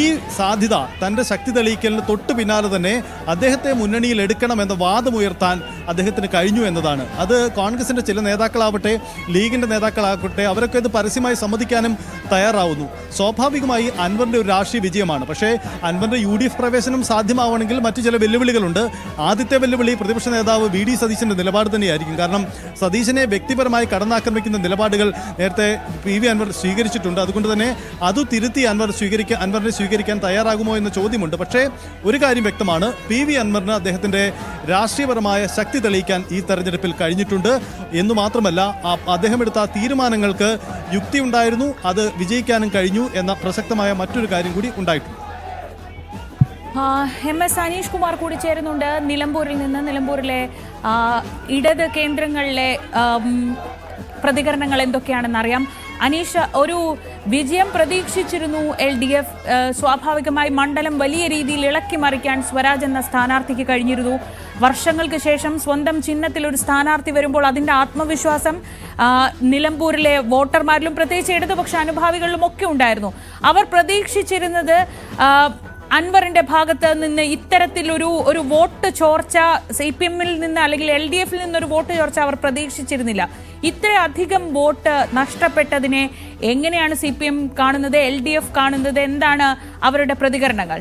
ഈ സാധ്യത, തന്റെ ശക്തി തെളിയിക്കലിന് തൊട്ടു പിന്നാലെ തന്നെ അദ്ദേഹത്തെ മുന്നണിയിൽ എടുക്കണമെന്ന വാദമുയർത്താൻ അദ്ദേഹത്തിന് കഴിഞ്ഞു എന്നതാണ്. അത് കോൺഗ്രസിന്റെ ചില നേതാക്കളാവട്ടെ, ലീഗിന്റെ നേതാക്കളാകട്ടെ, അവരൊക്കെ ഇത് പരസ്യമായി സമ്മതിക്കാനും തയ്യാറാവുന്നു. സ്വാഭാവികമായി അൻവറിന്റെ ഒരു രാഷ്ട്രീയ വിജയമാണ്. പക്ഷേ അൻവറിന്റെ UDF പ്രവേശനം സാധ്യമാവണമെങ്കിൽ മറ്റു ചില വെല്ലുവിളികളുണ്ട്. ആദ്യത്തെ വെല്ലുവിളി പ്രതിപക്ഷ നേതാവ് VD സതീശന്റെ നിലപാട് തന്നെയായിരിക്കും. കാരണം സതീശനെ വ്യക്തിപരമായി കടന്നാക്രമിക്കുന്ന നിലപാടുകൾ നേരത്തെ PV അൻവർ സ്വീകരിച്ചിട്ടുണ്ട്. അതുകൊണ്ട് തന്നെ അത് തിരുത്തി അൻവറിനെ സ്വീകരിക്കാൻ തയ്യാറാകുമോ എന്ന ചോദ്യമുണ്ട്. പക്ഷേ ഒരു കാര്യം വ്യക്തമാണ്, PV അൻവറിന് അദ്ദേഹത്തിന്റെ രാഷ്ട്രീയപരമായ ശക്തി തെളിയിക്കാൻ ഈ തെരഞ്ഞെടുപ്പിൽ കഴിഞ്ഞിട്ടുണ്ട് എന്ന് മാത്രമല്ല, അദ്ദേഹം എടുത്ത തീരുമാനങ്ങൾക്ക് യുക്തിയുണ്ടായിരുന്നു, അത് വിജയിക്കാനും കഴിഞ്ഞു എന്ന പ്രസക്തമായ മറ്റൊരു കാര്യം കൂടി ഉണ്ടായിട്ടുണ്ട്. MS അനീഷ് കുമാർ കൂടി ചേരുന്നുണ്ട് നിലമ്പൂരിൽ നിന്ന്. നിലമ്പൂരിലെ ഇടത് കേന്ദ്രങ്ങളിലെ പ്രതികരണങ്ങൾ എന്തൊക്കെയാണെന്ന് അറിയാം. അനീഷ്, ഒരു വിജയം പ്രതീക്ഷിച്ചിരുന്നു LDF. സ്വാഭാവികമായി മണ്ഡലം വലിയ രീതിയിൽ ഇളക്കി മറിക്കാൻ സ്വരാജ് എന്ന സ്ഥാനാർത്ഥിക്ക് കഴിഞ്ഞിരുന്നു. വർഷങ്ങൾക്ക് ശേഷം സ്വന്തം ചിഹ്നത്തിൽ ഒരു സ്ഥാനാർത്ഥി വരുമ്പോൾ അതിന്റെ ആത്മവിശ്വാസം നിലമ്പൂരിലെ വോട്ടർമാരിലും പ്രത്യേകിച്ച് ഇടതുപക്ഷ അനുഭാവികളിലും ഒക്കെ ഉണ്ടായിരുന്നു. അവർ പ്രതീക്ഷിച്ചിരുന്നത് അൻവറിന്റെ ഭാഗത്ത് നിന്ന് ഇത്തരത്തിലൊരു വോട്ട് ചോർച്ച CPM-ൽ നിന്ന് അല്ലെങ്കിൽ LDF-ൽ നിന്നൊരു വോട്ട് ചോർച്ച അവർ പ്രതീക്ഷിച്ചിരുന്നില്ല. ഇത്രയധികം വോട്ട് നഷ്ടപ്പെട്ടതിനെ എങ്ങനെയാണ് CPM കാണുന്നത്, LDF കാണുന്നത്? എന്താണ് അവരുടെ പ്രതികരണങ്ങൾ?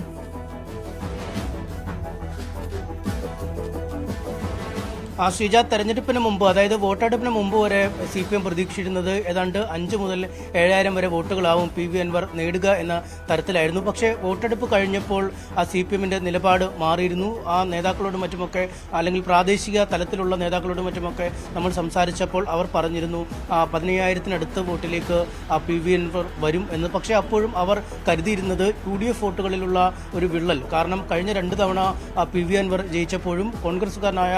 ശ്രീജ, തെരഞ്ഞെടുപ്പിന് മുമ്പ്, അതായത് വോട്ടെടുപ്പിന് മുമ്പ് വരെ CPM പ്രതീക്ഷിച്ചിരുന്നത് ഏതാണ്ട് 5 മുതൽ 7,000 വരെ വോട്ടുകളാവും PV അൻവർ നേടുക എന്ന തരത്തിലായിരുന്നു. പക്ഷേ വോട്ടെടുപ്പ് കഴിഞ്ഞപ്പോൾ CPM-ന്റെ നിലപാട് മാറിയിരുന്നു. ആ നേതാക്കളോടും മറ്റുമൊക്കെ, അല്ലെങ്കിൽ പ്രാദേശിക തലത്തിലുള്ള നേതാക്കളോടും മറ്റുമൊക്കെ നമ്മൾ സംസാരിച്ചപ്പോൾ അവർ പറഞ്ഞിരുന്നു 15,000-നടുത്ത് വോട്ടിലേക്ക് PV അൻവർ വരും എന്ന്. പക്ഷേ അപ്പോഴും അവർ കരുതിയിരുന്നത് UDF വോട്ടുകളിലുള്ള ഒരു വിള്ളൽ, കാരണം കഴിഞ്ഞ 2 തവണ PV അൻവർ ജയിച്ചപ്പോഴും കോൺഗ്രസുകാരനായ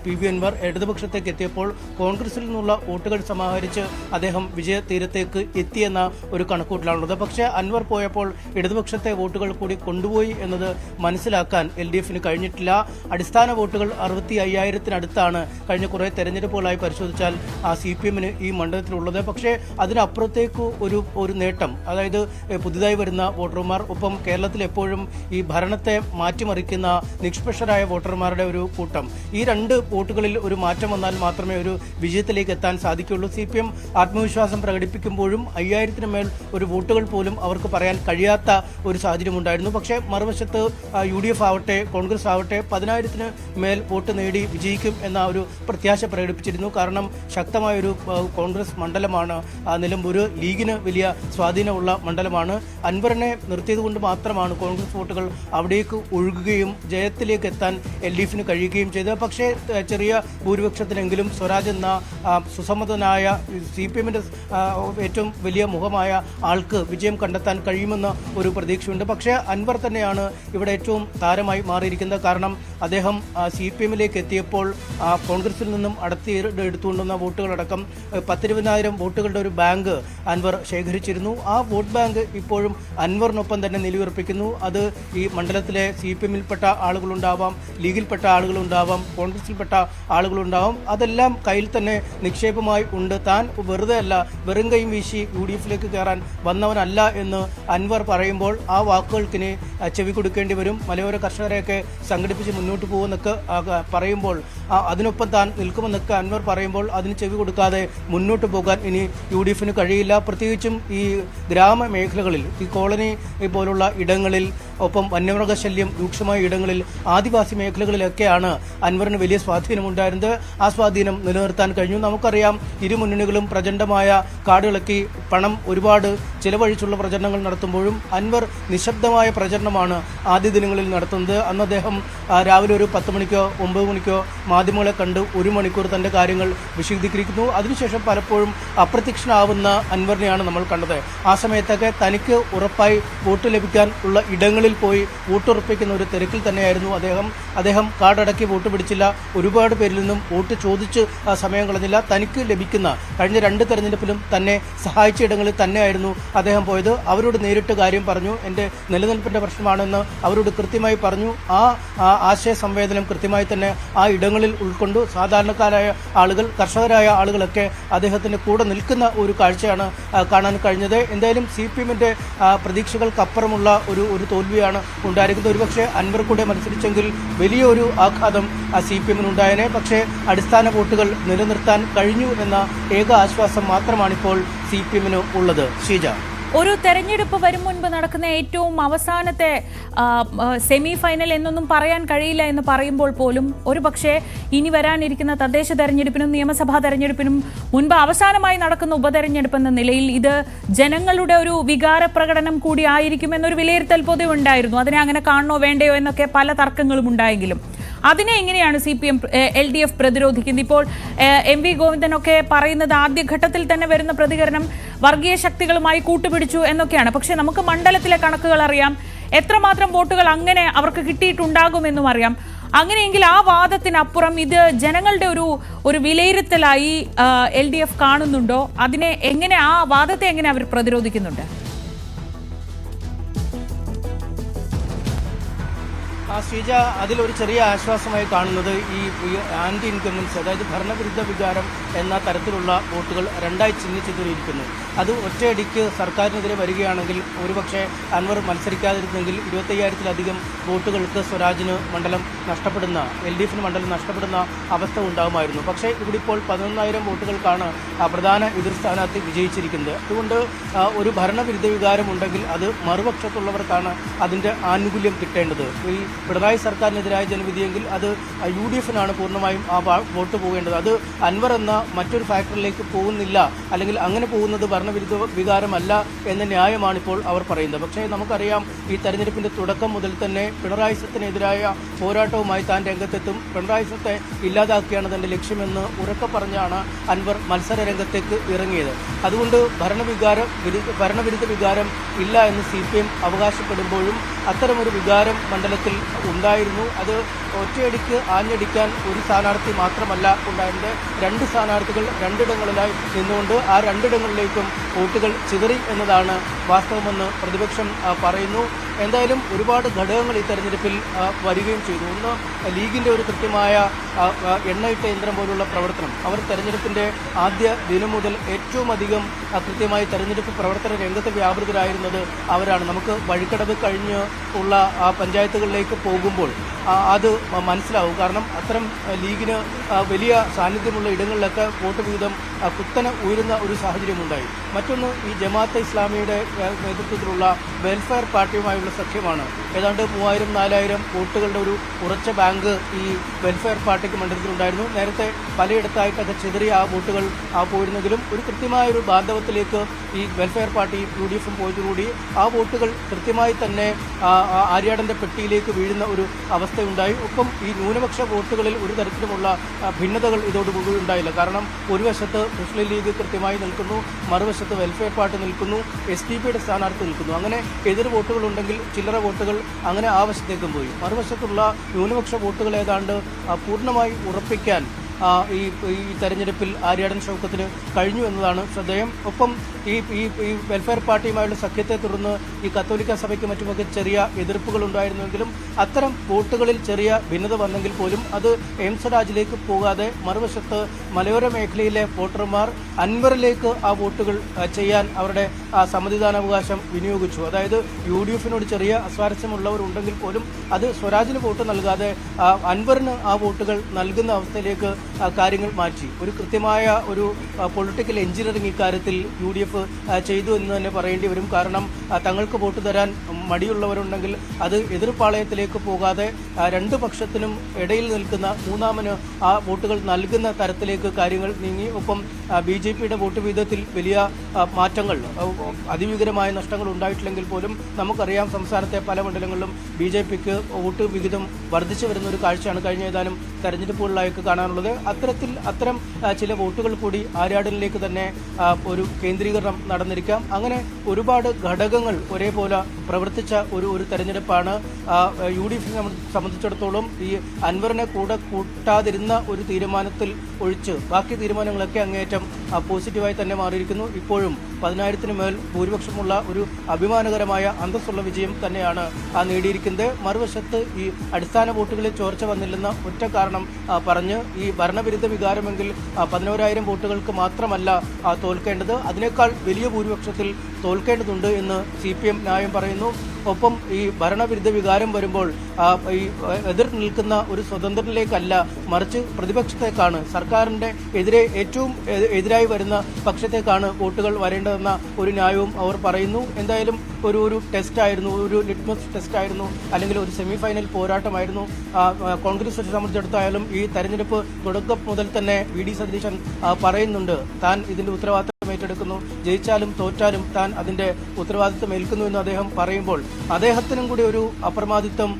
PV അൻവർ ഇടതുപക്ഷത്തേക്ക് എത്തിയപ്പോൾ കോൺഗ്രസിൽ നിന്നുള്ള വോട്ടുകൾ സമാഹരിച്ച് അദ്ദേഹം വിജയതീരത്തേക്ക് എത്തിയെന്ന ഒരു കണക്കൂട്ടലാണുള്ളത്. പക്ഷേ അൻവർ പോയപ്പോൾ ഇടതുപക്ഷത്തെ വോട്ടുകൾ കൂടി കൊണ്ടുപോയി എന്നത് മനസ്സിലാക്കാൻ LDF-ന് കഴിഞ്ഞിട്ടില്ല. അടിസ്ഥാന വോട്ടുകൾ 65,000-നടുത്താണ് കഴിഞ്ഞ കുറേ തെരഞ്ഞെടുപ്പുകളായി പരിശോധിച്ചാൽ CPM-ന് ഈ മണ്ഡലത്തിലുള്ളത്. പക്ഷേ അതിനപ്പുറത്തേക്ക് ഒരു നേട്ടം, അതായത് പുതുതായി വരുന്ന വോട്ടർമാർ, ഒപ്പം കേരളത്തിൽ എപ്പോഴും ഈ ഭരണത്തെ മാറ്റിമറിക്കുന്ന നിഷ്പക്ഷരായ വോട്ടർമാരുടെ ഒരു കൂട്ടം, ഈ 2 വോട്ടുകളിൽ ഒരു മാറ്റം വന്നാൽ മാത്രമേ ഒരു വിജയത്തിലേക്ക് എത്താൻ സാധിക്കുകയുള്ളൂ. CPM ആത്മവിശ്വാസം പ്രകടിപ്പിക്കുമ്പോഴും 5,000-ന് മേൽ ഒരു വോട്ടുകൾ പോലും അവർക്ക് പറയാൻ കഴിയാത്ത ഒരു സാഹചര്യം ഉണ്ടായിരുന്നു. പക്ഷേ മറുവശത്ത് UDF ആവട്ടെ കോൺഗ്രസ് ആവട്ടെ 10,000-ന് മേൽ വോട്ട് നേടി വിജയിക്കും എന്ന ഒരു പ്രത്യാശ പ്രകടിപ്പിച്ചിരുന്നു. കാരണം ശക്തമായൊരു കോൺഗ്രസ് മണ്ഡലമാണ് നിലമ്പൂർ, ലീഗിന് വലിയ സ്വാധീനമുള്ള മണ്ഡലമാണ്. അൻവറിനെ നിർത്തിയതുകൊണ്ട് മാത്രമാണ് കോൺഗ്രസ് വോട്ടുകൾ അവിടേക്ക് ഒഴുകുകയും ജയത്തിലേക്ക് എത്താൻ LDF-ന് കഴിയുകയും ചെയ്തത്. പക്ഷേ ചെറിയ ഭൂരിപക്ഷത്തിനെങ്കിലും സ്വരാജ് എന്ന സുസമ്മതനായ CPM-ന്റെ ഏറ്റവും വലിയ മുഖമായ ആൾക്ക് വിജയം കണ്ടെത്താൻ കഴിയുമെന്ന ഒരു പ്രതീക്ഷയുണ്ട്. പക്ഷേ അൻവർ തന്നെയാണ് ഇവിടെ ഏറ്റവും താരമായി മാറിയിരിക്കുന്നത്. കാരണം അദ്ദേഹം CPM-ലേക്ക് എത്തിയപ്പോൾ കോൺഗ്രസിൽ നിന്നും എടുത്തുകൊണ്ടുവന്ന വോട്ടുകളടക്കം 10,000 വോട്ടുകളുടെ ഒരു ബാങ്ക് അൻവർ ശേഖരിച്ചിരുന്നു. ആ വോട്ട് ബാങ്ക് ഇപ്പോഴും അൻവറിനൊപ്പം തന്നെ നിലയുറപ്പിക്കുന്നു. അത് ഈ മണ്ഡലത്തിലെ CPM-ൽപ്പെട്ട ആളുകളുണ്ടാവാം, ലീഗിൽപ്പെട്ട ആളുകളുണ്ടാവാം, കോൺഗ്രസിൽപ്പെട്ട ആളുകളുണ്ടാവും. അതെല്ലാം കയ്യിൽ തന്നെ നിക്ഷേപമായി ഉണ്ട്. താൻ വെറുതെ അല്ല, വെറും കൈയും വീശി UDF-ലേക്ക് കയറാൻ വന്നവനല്ല എന്ന് അൻവർ പറയുമ്പോൾ ആ വാക്കുകൾക്കിനി ചെവി കൊടുക്കേണ്ടി വരും. മലയോര കർഷകരെയൊക്കെ സംഘടിപ്പിച്ച് മുന്നോട്ട് പോകുമെന്നൊക്കെ പറയുമ്പോൾ, അതിനൊപ്പം താൻ നിൽക്കുമെന്നൊക്കെ അൻവർ പറയുമ്പോൾ അതിന് ചെവി കൊടുക്കാതെ മുന്നോട്ട് പോകാൻ ഇനി UDF-ന് കഴിയില്ല. പ്രത്യേകിച്ചും ഈ ഗ്രാമമേഖലകളിൽ, ഈ കോളനി പോലുള്ള ഇടങ്ങളിൽ, ഒപ്പം വന്യമൃഗശല്യം രൂക്ഷമായ ഇടങ്ങളിൽ, ആദിവാസി മേഖലകളിലൊക്കെയാണ് അൻവറിന് വലിയ സ്വാധീനമുണ്ടായിരുന്നത്. ആ സ്വാധീനം നിലനിർത്താൻ കഴിഞ്ഞു. നമുക്കറിയാം, ഇരു മുന്നണികളും പ്രചണ്ഡമായ കാടുകളൊക്കെ പണം ഒരുപാട് ചിലവഴിച്ചുള്ള പ്രചരണങ്ങൾ നടത്തുമ്പോഴും അൻവർ നിശബ്ദമായ പ്രചരണമാണ് ആദ്യ ദിനങ്ങളിൽ നടത്തുന്നത്. അന്ന് അദ്ദേഹം രാവിലെ ഒരു 10 മണിക്കോ 9 മണിക്കോ മാധ്യമങ്ങളെ കണ്ട് 1 മണിക്കൂർ തന്റെ കാര്യങ്ങൾ വിശദീകരിക്കുന്നു. അതിനുശേഷം പലപ്പോഴും അപ്രത്യക്ഷനാവുന്ന അൻവറിനെയാണ് നമ്മൾ കണ്ടത്. ആ സമയത്തൊക്കെ തനിക്ക് ഉറപ്പായി വോട്ട് ലഭിക്കാൻ ഉള്ള ഇടങ്ങളിൽ പോയി വോട്ടുറപ്പിക്കുന്ന ഒരു തിരക്കിൽ തന്നെയായിരുന്നു അദ്ദേഹം കാർഡടക്കി വോട്ട് പിടിച്ചില്ല. ഒരുപാട് പേരിൽ നിന്നും വോട്ട് ചോദിച്ച് സമയം കളഞ്ഞില്ല. തനിക്ക് ലഭിക്കുന്ന കഴിഞ്ഞ 2 തെരഞ്ഞെടുപ്പിലും തന്നെ സഹായിച്ച ഇടങ്ങളിൽ തന്നെയായിരുന്നു അദ്ദേഹം പോയത്. അവരോട് നേരിട്ട് കാര്യം പറഞ്ഞു. എൻ്റെ നിലനിൽപ്പിൻ്റെ പ്രശ്നമാണെന്ന് അവരോട് കൃത്യമായി പറഞ്ഞു. ആ ആശയ സംവേദനം കൃത്യമായി തന്നെ ആ ഇടങ്ങളിൽ ഉൾക്കൊണ്ടു. സാധാരണക്കാരായ ആളുകൾ, കർഷകരായ ആളുകളൊക്കെ അദ്ദേഹത്തിൻ്റെ കൂടെ നിൽക്കുന്ന ഒരു കാഴ്ചയാണ് കാണാൻ കഴിഞ്ഞത്. എന്തായാലും CPM-ന്റെ പ്രതീക്ഷകൾക്കപ്പുറമുള്ള ഒരു തോൽവിയാണ് ഉണ്ടായിരിക്കുന്നത്. ഒരുപക്ഷെ അൻവർ കൂടെ മത്സരിച്ചെങ്കിൽ വലിയൊരു ആഘാതം CPM-നുണ്ടായനെ. പക്ഷേ അടിസ്ഥാന വോട്ടുകൾ നിലനിർത്താൻ കഴിഞ്ഞു എന്ന ഏക ആശ്വാസം മാത്രമാണിപ്പോൾ CPM-ന് ഉള്ളത്. ഷീജ, ഒരു തെരഞ്ഞെടുപ്പ് വരും മുൻപ് നടക്കുന്ന ഏറ്റവും അവസാനത്തെ സെമി ഫൈനൽ എന്നൊന്നും പറയാൻ കഴിയില്ല എന്ന് പറയുമ്പോൾ പോലും ഒരു പക്ഷേ ഇനി വരാനിരിക്കുന്ന തദ്ദേശ തെരഞ്ഞെടുപ്പിനും നിയമസഭാ തെരഞ്ഞെടുപ്പിനും മുൻപ് അവസാനമായി നടക്കുന്ന ഉപതെരഞ്ഞെടുപ്പ് എന്ന നിലയിൽ ഇത് ജനങ്ങളുടെ ഒരു വികാര പ്രകടനം കൂടി ആയിരിക്കുമെന്നൊരു വിലയിരുത്തൽ പൊതുവെ ഉണ്ടായിരുന്നു. അതിനെ അങ്ങനെ കാണണോ വേണ്ടയോ എന്നൊക്കെ പല തർക്കങ്ങളും ഉണ്ടായെങ്കിലും അതിനെ എങ്ങനെയാണ് CPM LDF പ്രതിരോധിക്കുന്നത്? ഇപ്പോൾ MV ഗോവിന്ദനൊക്കെ പറയുന്നത് ആദ്യഘട്ടത്തിൽ തന്നെ വരുന്ന പ്രതികരണം വർഗീയ ശക്തികളുമായി കൂട്ടുപിടിച്ചു എന്നൊക്കെയാണ്. പക്ഷേ നമുക്ക് മണ്ഡലത്തിലെ കണക്കുകൾ അറിയാം, എത്രമാത്രം വോട്ടുകൾ അങ്ങനെ അവർക്ക് കിട്ടിയിട്ടുണ്ടാകുമെന്നും അറിയാം. അങ്ങനെയെങ്കിൽ ആ വാദത്തിനപ്പുറം ഇത് ജനങ്ങളുടെ ഒരു വിലയിരുത്തലായി LDF കാണുന്നുണ്ടോ? അതിനെ എങ്ങനെ, ആ വാദത്തെ എങ്ങനെ അവർ പ്രതിരോധിക്കുന്നുണ്ട്? ശ്രീജ, അതിലൊരു ചെറിയ ആശ്വാസമായി കാണുന്നത് ഈ ആന്റി ഇൻകംബൻസ്, അതായത് ഭരണവിരുദ്ധ വികാരം എന്ന തരത്തിലുള്ള വോട്ടുകൾ രണ്ടായി ചിഹ്നിച്ചിരിക്കുന്നു. അത് ഒറ്റയടിക്ക് സർക്കാരിനെതിരെ വരികയാണെങ്കിൽ ഒരുപക്ഷെ അൻവർ മത്സരിക്കാതിരുന്നെങ്കിൽ 25,000-ലധികം വോട്ടുകൾക്ക് സ്വരാജിന് മണ്ഡലം നഷ്ടപ്പെടുന്ന, LDFന് മണ്ഡലം നഷ്ടപ്പെടുന്ന അവസ്ഥ ഉണ്ടാകുമായിരുന്നു. പക്ഷേ ഇവിടെ ഇപ്പോൾ 11,000 വോട്ടുകൾക്കാണ് പ്രധാന എതിർ സ്ഥാനാർത്ഥി വിജയിച്ചിരിക്കുന്നത്. അതുകൊണ്ട് ഒരു ഭരണവിരുദ്ധ വികാരം ഉണ്ടെങ്കിൽ അത് മറുപക്ഷത്തുള്ളവർക്കാണ് അതിൻ്റെ ആനുകൂല്യം കിട്ടേണ്ടത്. ഈ പിണറായി സർക്കാരിനെതിരായ ജനവിധിയെങ്കിൽ അത് UDFനാണ് പൂർണ്ണമായും ആ വോട്ട് പോകേണ്ടത്. അത് അൻവർ എന്ന മറ്റൊരു ഫാക്ടറിലേക്ക് പോകുന്നില്ല, അല്ലെങ്കിൽ അങ്ങനെ പോകുന്നത് ഭരണവിരുദ്ധ വികാരമല്ല എന്ന ന്യായമാണിപ്പോൾ അവർ പറയുന്നത്. പക്ഷേ നമുക്കറിയാം, ഈ തെരഞ്ഞെടുപ്പിന്റെ തുടക്കം മുതൽ തന്നെ പിണറായി സത്തിനെതിരായ പോരാട്ടവുമായി താൻ രംഗത്തെത്തും, പിണറായി സത്തെ ഇല്ലാതാക്കിയാണ് തന്റെ ലക്ഷ്യമെന്ന് ഉറക്കെ പറഞ്ഞാണ് അൻവർ മത്സര രംഗത്തേക്ക് ഇറങ്ങിയത്. അതുകൊണ്ട് ഭരണവിരുദ്ധ വികാരം ഇല്ല എന്ന് CPM അവകാശപ്പെടുമ്പോഴും അത്തരമൊരു വികാരം മണ്ഡലത്തിൽ ഉണ്ടായിരുന്നു. അത് ഒറ്റയടിക്ക് ആഞ്ഞടിക്കാൻ ഒരു സ്ഥാനാർത്ഥി മാത്രമല്ല ഉണ്ടായിരുന്നത്. 2 സ്ഥാനാർത്ഥികൾ 2 ഇടങ്ങളിലായി നിന്നുകൊണ്ട് ആ 2 ഇടങ്ങളിലേക്കും വോട്ടുകൾ ചിതറി എന്നതാണ് വാസ്തവമെന്ന് പ്രതിപക്ഷം പറയുന്നു. എന്തായാലും ഒരുപാട് ഘടകങ്ങൾ ഈ തെരഞ്ഞെടുപ്പിൽ വരികയും ചെയ്തു. ഒന്ന്, ലീഗിന്റെ ഒരു കൃത്യമായ എണ്ണയിട്ട യന്ത്രം പോലുള്ള പ്രവർത്തനം. അവർ തെരഞ്ഞെടുപ്പിന്റെ ആദ്യ ദിനം മുതൽ ഏറ്റവും അധികം കൃത്യമായി തെരഞ്ഞെടുപ്പ് പ്രവർത്തന രംഗത്ത് വ്യാപൃതരായിരുന്നത് അവരാണ്. നമുക്ക് വഴിക്കടവ് കഴിഞ്ഞ് ഉള്ള പഞ്ചായത്തുകളിലേക്ക് പോകുമ്പോൾ അത് മനസ്സിലാവും. കാരണം അത്തരം ലീഗിന് വലിയ സാന്നിധ്യമുള്ള ഇടങ്ങളിലൊക്കെ വോട്ട് വിഹിതം കുത്തനെ ഉയരുന്ന ഒരു സാഹചര്യമുണ്ടായി. മറ്റൊന്ന്, ഈ ജമാഅത്തെ ഇസ്ലാമിയുടെ നേതൃത്വത്തിലുള്ള വെൽഫെയർ പാർട്ടിയുമായുള്ള സഖ്യമാണ്. ഏതാണ്ട് 3,000-4,000 വോട്ടുകളുടെ ഒരു ഉറച്ച ബാങ്ക് ഈ വെൽഫെയർ പാർട്ടിക്ക് മണ്ഡലത്തിലുണ്ടായിരുന്നു. നേരത്തെ പലയിടത്തായിട്ടൊക്കെ ചിതറിയ ആ വോട്ടുകൾ പോയിരുന്നെങ്കിലും ഒരു കൃത്യമായൊരു ബാന്ധവത്തിലേക്ക് ഈ വെൽഫെയർ പാർട്ടി UDFും പോയതോടുകൂടി ആ വോട്ടുകൾ കൃത്യമായി തന്നെ ആര്യാടന്റെ പെട്ടിയിലേക്ക് വീഴുന്ന ഒരു അവസ്ഥയുണ്ടായി. ഒപ്പം ഈ ന്യൂനപക്ഷ വോട്ടുകളിൽ ഒരു തരത്തിലുമുള്ള ഭിന്നതകൾ ഇതോടുകൂടി ഉണ്ടായില്ല. കാരണം ഒരു വശത്ത് മുസ്ലിം ലീഗ് കൃത്യമായി നിൽക്കുന്നു, മറുവശത്ത് വെൽഫെയർ പാർട്ടി നിൽക്കുന്നു, SDP സ്ഥാനാർത്ഥി നിൽക്കുന്നു. അങ്ങനെ എതിർ വോട്ടുകൾ ഉണ്ടെങ്കിൽ ചില്ലറ വോട്ടുകൾ അങ്ങനെ ആ വശത്തേക്കും പോയി. മറുവശത്തുള്ള ന്യൂനപക്ഷ വോട്ടുകൾ ഏതാണ്ട് പൂർണ്ണമായി ഉറപ്പിക്കാൻ ഈ തെരഞ്ഞെടുപ്പിൽ ആര്യാടൻ ഷൗക്കത്തിന് കഴിഞ്ഞു എന്നതാണ് ശ്രദ്ധേയം. ഒപ്പം ഈ വെൽഫെയർ പാർട്ടിയുമായുള്ള സഖ്യത്തെ തുടർന്ന് ഈ കത്തോലിക്ക സഭയ്ക്ക് മറ്റുമൊക്കെ ചെറിയ എതിർപ്പുകൾ ഉണ്ടായിരുന്നെങ്കിലും അത്തരം വോട്ടുകളിൽ ചെറിയ ഭിന്നത വന്നെങ്കിൽ പോലും അത് എം സ്വരാജിലേക്ക് പോകാതെ മറുവശത്ത് മലയോര മേഖലയിലെ വോട്ടർമാർ അൻവറിലേക്ക് ആ വോട്ടുകൾ ചെയ്യാൻ അവരുടെ സമ്മതിദാനാവകാശം വിനിയോഗിച്ചു. അതായത് UDFനോട് ചെറിയ അസ്വാരസ്യമുള്ളവരുണ്ടെങ്കിൽ പോലും അത് സ്വരാജിന് വോട്ട് നൽകാതെ അൻവറിന് ആ വോട്ടുകൾ നൽകുന്ന അവസ്ഥയിലേക്ക് കാര്യങ്ങൾ മാറ്റി. ഒരു കൃത്യമായ ഒരു പൊളിറ്റിക്കൽ എഞ്ചിനീയറിംഗ് ഇക്കാര്യത്തിൽ UDF ചെയ്തു എന്ന് തന്നെ പറയേണ്ടി വരും. കാരണം തങ്ങൾക്ക് വോട്ട് തരാൻ മടിയുള്ളവരുണ്ടെങ്കിൽ അത് എതിർപ്പാളയത്തിലേക്ക് പോകാതെ 2 പക്ഷത്തിനും ഇടയിൽ നിൽക്കുന്ന മൂന്നാമന് ആ വോട്ടുകൾ നൽകുന്ന തരത്തിലേക്ക് കാര്യങ്ങൾ നീങ്ങി. ഒപ്പം BJPയുടെ വോട്ട് വിഹിതത്തിൽ വലിയ മാറ്റങ്ങൾ, അതിഭീകരമായ നഷ്ടങ്ങൾ ഉണ്ടായിട്ടില്ലെങ്കിൽ പോലും നമുക്കറിയാം സംസ്ഥാനത്തെ പല മണ്ഡലങ്ങളിലും BJPക്ക് വോട്ട് വിഹിതം വർദ്ധിച്ചു വരുന്ന ഒരു കാഴ്ചയാണ് കഴിഞ്ഞ ഏതാനും തെരഞ്ഞെടുപ്പുകളിലായിട്ട് കാണാനുള്ളത്. അത്തരം ചില വോട്ടുകൾ കൂടി ആര്യാടനിലേക്ക് തന്നെ ഒരു കേന്ദ്രീകരണം നടന്നിരിക്കാം. അങ്ങനെ ഒരുപാട് ഘടകങ്ങൾ ഒരേപോലെ പ്രവർത്തിച്ച ഒരു തെരഞ്ഞെടുപ്പാണ്. UDFിനെ സംബന്ധിച്ചിടത്തോളം ഈ അൻവറിനെ കൂടെ കൂട്ടാതിരുന്ന ഒരു തീരുമാനത്തിൽ ഒഴിച്ച് ബാക്കി തീരുമാനങ്ങളൊക്കെ അങ്ങേയറ്റം പോസിറ്റീവായി തന്നെ മാറിയിരിക്കുന്നു. ഇപ്പോഴും 10,000-ന് മേൽ ഭൂരിപക്ഷമുള്ള ഒരു അഭിമാനകരമായ അന്തസ്സുള്ള വിജയം തന്നെയാണ് നേടിയിരിക്കുന്നത്. മറുവശത്ത് ഈ അടിസ്ഥാന വോട്ടുകളിൽ ചോർച്ച വന്നില്ലെന്ന ഒറ്റ കാരണം പറഞ്ഞ് ഈ ഭരണവിരുദ്ധ വികാരമെങ്കിൽ 11,000 വോട്ടുകൾക്ക് മാത്രമല്ല തോൽക്കേണ്ടത്, അതിനേക്കാൾ വലിയ ഭൂരിപക്ഷത്തിൽ തോൽക്കേണ്ടതുണ്ട് എന്ന് CPM ന്യായം പറയുന്നു. ഒപ്പം ഈ ഭരണവിരുദ്ധ വികാരം വരുമ്പോൾ ഈ എതിർ നിൽക്കുന്ന ഒരു സ്വതന്ത്രനിലേക്കല്ല, മറിച്ച് പ്രതിപക്ഷത്തേക്കാണ്, സർക്കാരിന്റെ ഏറ്റവും എതിരായി വരുന്ന പക്ഷത്തേക്കാണ് വോട്ടുകൾ വരേണ്ടതെന്ന ഒരു ന്യായവും അവർ പറയുന്നു. എന്തായാലും ഒരു ടെസ്റ്റായിരുന്നു, ഒരു ലിറ്റ്മസ് ടെസ്റ്റായിരുന്നു, അല്ലെങ്കിൽ ഒരു സെമിഫൈനൽ പോരാട്ടമായിരുന്നു. കോൺഗ്രസ് സംബന്ധിച്ചിടത്തായാലും ഈ തെരഞ്ഞെടുപ്പ് തുടക്കം മുതൽ തന്നെ VD സതീശൻ പറയുന്നുണ്ട് താൻ ഇതിന്റെ ഉത്തരവാദിത്തം ഉത്തരവാദിത്തം ഏറ്റെടുക്കുന്നു, ജയിച്ചാലും തോറ്റാലും താൻ അതിന്റെ ഉത്തരവാദിത്തം ഏൽക്കുന്നു എന്ന് അദ്ദേഹം പറയുമ്പോൾ അദ്ദേഹത്തിനും കൂടി ഒരു അപ്രമാദിത്വം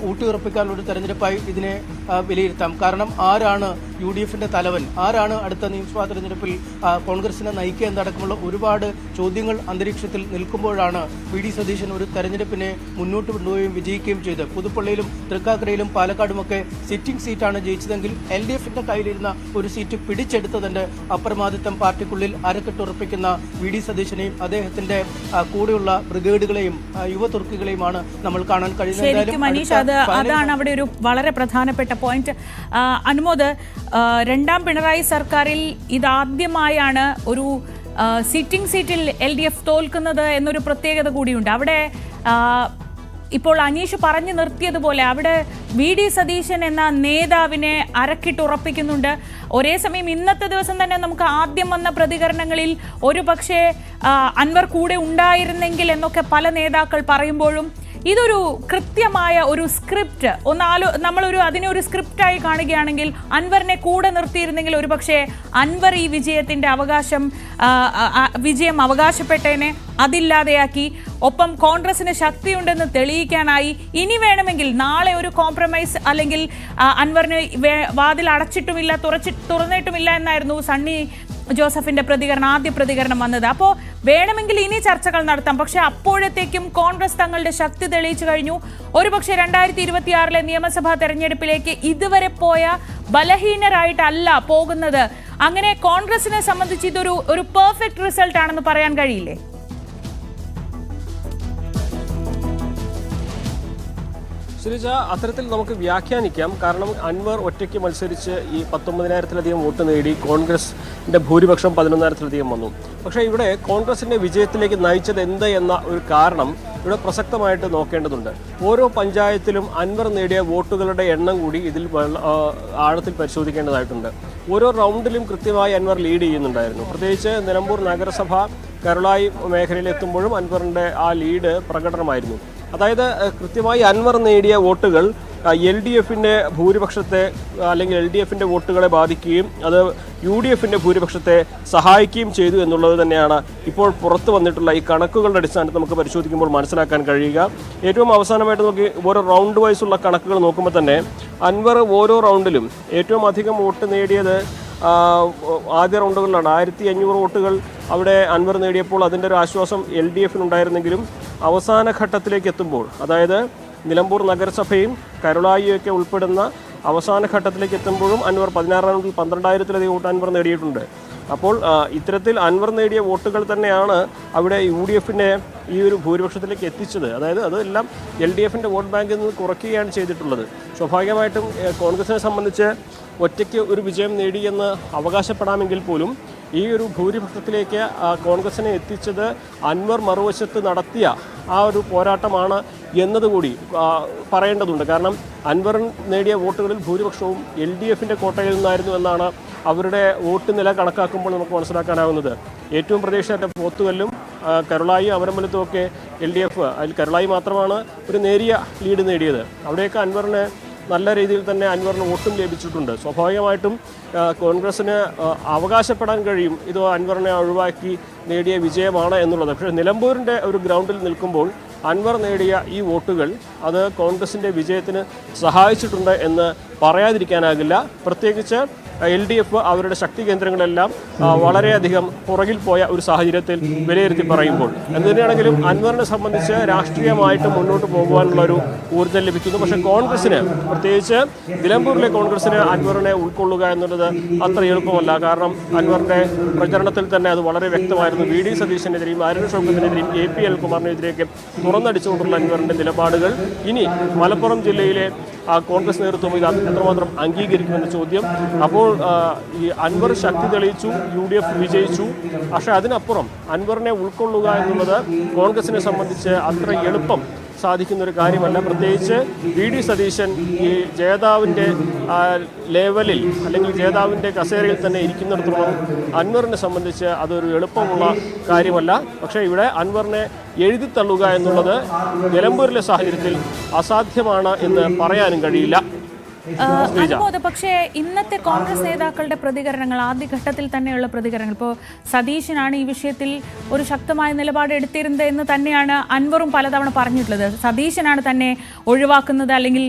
ഊട്ടിയുറപ്പിക്കാനുള്ള ഒരു തെരഞ്ഞെടുപ്പായി ഇതിനെ വിലയിരുത്താം. കാരണം ആരാണ് UDFന്റെ തലവൻ, ആരാണ് അടുത്ത നിയമസഭാ തെരഞ്ഞെടുപ്പിൽ കോൺഗ്രസിനെ നയിക്കുക എന്നടക്കമുള്ള ഒരുപാട് ചോദ്യങ്ങൾ അന്തരീക്ഷത്തിൽ നിൽക്കുമ്പോഴാണ് VD സതീശൻ ഒരു തെരഞ്ഞെടുപ്പിനെ മുന്നോട്ട് കൊണ്ടുപോവുകയും വിജയിക്കുകയും ചെയ്ത് പുതുപ്പള്ളിയിലും തൃക്കാക്കരയിലും പാലക്കാടുമൊക്കെ സിറ്റിംഗ് സീറ്റാണ് ജയിച്ചതെങ്കിൽ LDFന്റെ കയ്യിലിരുന്ന ഒരു സീറ്റ് പിടിച്ചെടുത്തതിന്റെ അപ്രമാദിത്വം പാർട്ടിക്കുള്ളിൽ അരക്കെട്ടുറപ്പിക്കുന്ന VD സതീശനെയും അദ്ദേഹത്തിന്റെ കൂടെയുള്ള ബ്രിഗേഡുകളെയും യുവ തുർക്കികളെയുമാണ് നമ്മൾ കാണാൻ കഴിയുന്നത്. അതാണ് അവിടെ ഒരു വളരെ പ്രധാനപ്പെട്ട പോയിന്റ്. അനുമോദ്, രണ്ടാം പിണറായി സർക്കാരിൽ ഇതാദ്യമായാണ് ഒരു സിറ്റിംഗ് സീറ്റിൽ LDF തോൽക്കുന്നത് എന്നൊരു പ്രത്യേകത കൂടിയുണ്ട്. അവിടെ ഇപ്പോൾ അനീഷ് പറഞ്ഞു നിർത്തിയതുപോലെ അവിടെ VD സതീശൻ എന്ന നേതാവിനെ അരക്കിട്ടുറപ്പിക്കുന്നുണ്ട്. ഒരേ സമയം ഇന്നത്തെ ദിവസം തന്നെ നമുക്ക് ആദ്യം വന്ന പ്രതികരണങ്ങളിൽ ഒരു പക്ഷേ അൻവർ കൂടെ ഉണ്ടായിരുന്നെങ്കിൽ എന്നൊക്കെ പല നേതാക്കൾ പറയുമ്പോഴും ഇതൊരു കൃത്യമായ ഒരു സ്ക്രിപ്റ്റ് നമ്മളൊരു അതിനെ ഒരു സ്ക്രിപ്റ്റായി കാണുകയാണെങ്കിൽ അൻവറിനെ കൂടെ നിർത്തിയിരുന്നെങ്കിൽ ഒരുപക്ഷെ അൻവർ ഈ വിജയം അവകാശപ്പെട്ടേനെ, അതില്ലാതെയാക്കി. ഒപ്പം കോൺഗ്രസിന് ശക്തിയുണ്ടെന്ന് തെളിയിക്കാനായി ഇനി വേണമെങ്കിൽ നാളെ ഒരു കോംപ്രമൈസ് അല്ലെങ്കിൽ അൻവറിന് വാതിൽ അടച്ചിട്ടുമില്ല തുറന്നിട്ടുമില്ല എന്നായിരുന്നു സണ്ണി ജോസഫിന്റെ ആദ്യ പ്രതികരണം വന്നത്. അപ്പോൾ വേണമെങ്കിൽ ഇനി ചർച്ചകൾ നടത്താം. പക്ഷെ അപ്പോഴത്തേക്കും കോൺഗ്രസ് തങ്ങളുടെ ശക്തി തെളിയിച്ചു കഴിഞ്ഞു. ഒരുപക്ഷെ 2026 നിയമസഭാ തെരഞ്ഞെടുപ്പിലേക്ക് ഇതുവരെ പോയ ബലഹീനരായിട്ടല്ല പോകുന്നത്. അങ്ങനെ കോൺഗ്രസിനെ സംബന്ധിച്ച് ഇതൊരു പെർഫെക്റ്റ് റിസൾട്ട് ആണെന്ന് പറയാൻ കഴിയില്ലേ? ശ്രീജ, അത്തരത്തിൽ നമുക്ക് വ്യാഖ്യാനിക്കാം. കാരണം അൻവർ ഒറ്റയ്ക്ക് മത്സരിച്ച് ഈ 19,000-ലധികം വോട്ട് നേടി കോൺഗ്രസിന്റെ ഭൂരിപക്ഷം 11,000-ലധികം വന്നു. പക്ഷേ ഇവിടെ കോൺഗ്രസിന്റെ വിജയത്തിലേക്ക് നയിച്ചത് എന്ത് എന്ന ഒരു കാരണം ഇവിടെ പ്രസക്തമായിട്ട് നോക്കേണ്ടതുണ്ട്. ഓരോ പഞ്ചായത്തിലും അൻവർ നേടിയ വോട്ടുകളുടെ എണ്ണം കൂടി ഇതിൽ ആഴത്തിൽ പരിശോധിക്കേണ്ടതായിട്ടുണ്ട്. ഓരോ റൗണ്ടിലും കൃത്യമായി അൻവർ ലീഡ് ചെയ്യുന്നുണ്ടായിരുന്നു. പ്രത്യേകിച്ച് നിലമ്പൂർ നഗരസഭ കരുളായി മേഖലയിലെത്തുമ്പോഴും അൻവറിൻ്റെ ആ ലീഡ് പ്രകടനമായിരുന്നു. അതായത് കൃത്യമായി അൻവർ നേടിയ വോട്ടുകൾ LDFന്റെ ഭൂരിപക്ഷത്തെ അല്ലെങ്കിൽ LDFന്റെ വോട്ടുകളെ ബാധിക്കുകയും അത് UDFന്റെ ഭൂരിപക്ഷത്തെ സഹായിക്കുകയും ചെയ്തു എന്നുള്ളത് തന്നെയാണ് ഇപ്പോൾ പുറത്തു വന്നിട്ടുള്ള ഈ കണക്കുകളുടെ അടിസ്ഥാനത്തിൽ നമുക്ക് പരിശോധിക്കുമ്പോൾ മനസ്സിലാക്കാൻ കഴിയുക. ഏറ്റവും അവസാനമായിട്ട് നോക്കി ഓരോ റൗണ്ട് വൈസുള്ള കണക്കുകൾ നോക്കുമ്പോൾ തന്നെ അൻവർ ഓരോ റൗണ്ടിലും ഏറ്റവും അധികം വോട്ട് നേടിയത് ആദ്യ റൗണ്ടുകളിലാണ്. 1500 വോട്ടുകൾ അവിടെ അൻവർ നേടിയപ്പോൾ അതിൻ്റെ ഒരു ആശ്വാസം LDFനുണ്ടായിരുന്നെങ്കിലും അവസാന ഘട്ടത്തിലേക്ക് എത്തുമ്പോൾ, അതായത് നിലമ്പൂർ നഗരസഭയും കരുളായിയൊക്കെ ഉൾപ്പെടുന്ന അവസാന ഘട്ടത്തിലേക്ക് എത്തുമ്പോഴും അൻവർ 16 റൗണ്ടിൽ 12,000-ലധികം വോട്ട് അൻവർ നേടിയിട്ടുണ്ട്. അപ്പോൾ ഇത്തരത്തിൽ അൻവർ നേടിയ വോട്ടുകൾ തന്നെയാണ് അവിടെ UDFനെ ഈ ഒരു ഭൂരിപക്ഷത്തിലേക്ക് എത്തിച്ചത്. അതായത് അതെല്ലാം LDFന്റെ വോട്ട് ബാങ്കിൽ നിന്ന് കുറയ്ക്കുകയാണ് ചെയ്തിട്ടുള്ളത്. സ്വാഭാവികമായിട്ടും കോൺഗ്രസിനെ സംബന്ധിച്ച് ഒറ്റയ്ക്ക് ഒരു വിജയം നേടിയെന്ന് അവകാശപ്പെടാമെങ്കിൽ പോലും ഈ ഒരു ഭൂരിപക്ഷത്തിലേക്ക് കോൺഗ്രസിനെ എത്തിച്ചത് അൻവർ മറുവശത്ത് നടത്തിയ ആ ഒരു പോരാട്ടമാണ് എന്നതുകൂടി പറയേണ്ടതുണ്ട്. കാരണം അൻവർ നേടിയ വോട്ടുകളിൽ ഭൂരിപക്ഷവും LDFന്റെ കോട്ടയിൽ നിന്നായിരുന്നു എന്നാണ് അവരുടെ വോട്ട് നില കണക്കാക്കുമ്പോൾ നമുക്ക് മനസ്സിലാക്കാനാവുന്നത്. ഏറ്റവും പ്രതീക്ഷയുടെ പോത്തുകല്ലും കരുളായി അമരമ്പലത്തുമൊക്കെ LDF, അതിൽ കരുളായി മാത്രമാണ് ഒരു നേരിയ ലീഡ് നേടിയത്. അവിടെയൊക്കെ അൻവറിന് നല്ല രീതിയിൽ തന്നെ അൻവറിന് വോട്ടും ലഭിച്ചിട്ടുണ്ട്. സ്വാഭാവികമായിട്ടും കോൺഗ്രസിന് അവകാശപ്പെടാൻ കഴിയും ഇത് അൻവറിനെ ഒഴിവാക്കി നേടിയ വിജയമാണ് എന്നുള്ളത്. പക്ഷേ നിലമ്പൂരിൻ്റെ ഒരു ഗ്രൗണ്ടിൽ നിൽക്കുമ്പോൾ അൻവർ നേടിയ ഈ വോട്ടുകൾ അത് കോൺഗ്രസിൻ്റെ വിജയത്തിന് സഹായിച്ചിട്ടുണ്ട് എന്ന് പറയാതിരിക്കാനാകില്ല. പ്രത്യേകിച്ച് LDF അവരുടെ ശക്തി കേന്ദ്രങ്ങളെല്ലാം വളരെയധികം പുറകിൽ പോയ ഒരു സാഹചര്യത്തിൽ വിലയിരുത്തി പറയുമ്പോൾ എന്തുതന്നെയാണെങ്കിലും അൻവറിനെ സംബന്ധിച്ച് രാഷ്ട്രീയമായിട്ട് മുന്നോട്ട് പോകുവാനുള്ള ഒരു ഊർജ്ജം ലഭിക്കുന്നു. പക്ഷേ കോൺഗ്രസിന്, പ്രത്യേകിച്ച് നിലമ്പൂരിലെ കോൺഗ്രസിന് അൻവറിനെ ഉൾക്കൊള്ളുക എന്നുള്ളത് അത്ര എളുപ്പമല്ല. കാരണം അൻവറിൻ്റെ പ്രചരണത്തിൽ തന്നെ അത് വളരെ വ്യക്തമായിരുന്നു. VD സതീശനെതിരെയും അരുൺ ഷൗക്കത്തിനെതിരെയും APL കുമാറിനെതിരെയൊക്കെ തുറന്നടിച്ചുകൊണ്ടുള്ള അൻവറിൻ്റെ നിലപാടുകൾ ഇനി മലപ്പുറം ജില്ലയിലെ കോൺഗ്രസ് നേതൃത്വം ഇത് എത്രമാത്രം അംഗീകരിക്കുമെന്ന ചോദ്യം. അപ്പോൾ ഈ അൻവർ ശക്തി തെളിയിച്ചു, UDF വിജയിച്ചു. പക്ഷേ അതിനപ്പുറം അൻവറിനെ ഉൾക്കൊള്ളുക എന്നുള്ളത് കോൺഗ്രസിനെ സംബന്ധിച്ച് അത്ര എളുപ്പം സാധിക്കുന്നൊരു കാര്യമല്ല. പ്രത്യേകിച്ച് VD സതീശൻ ഈ ജേതാവിൻ്റെ ലെവലിൽ അല്ലെങ്കിൽ ജേതാവിൻ്റെ കസേരയിൽ തന്നെ ഇരിക്കുന്നിടത്തോളം അൻവറിനെ സംബന്ധിച്ച് അതൊരു എളുപ്പമുള്ള കാര്യമല്ല. പക്ഷേ ഇവിടെ അൻവറിനെ എഴുതിത്തള്ളുക എന്നുള്ളത് നിലമ്പൂരിലെ സാഹചര്യത്തിൽ അസാധ്യമാണ് എന്ന് പറയാനും കഴിയില്ല. അനുമോദ്, പക്ഷേ ഇന്നത്തെ കോൺഗ്രസ് നേതാക്കളുടെ പ്രതികരണങ്ങൾ, ആദ്യഘട്ടത്തിൽ തന്നെയുള്ള പ്രതികരണങ്ങൾ, ഇപ്പോൾ സതീശനാണ് ഈ വിഷയത്തിൽ ഒരു ശക്തമായ നിലപാട് എടുത്തിരുന്നത് എന്ന് തന്നെയാണ് അൻവറും പലതവണ പറഞ്ഞിട്ടുള്ളത്. സതീശനാണ് തന്നെ ഒഴിവാക്കുന്നത്, അല്ലെങ്കിൽ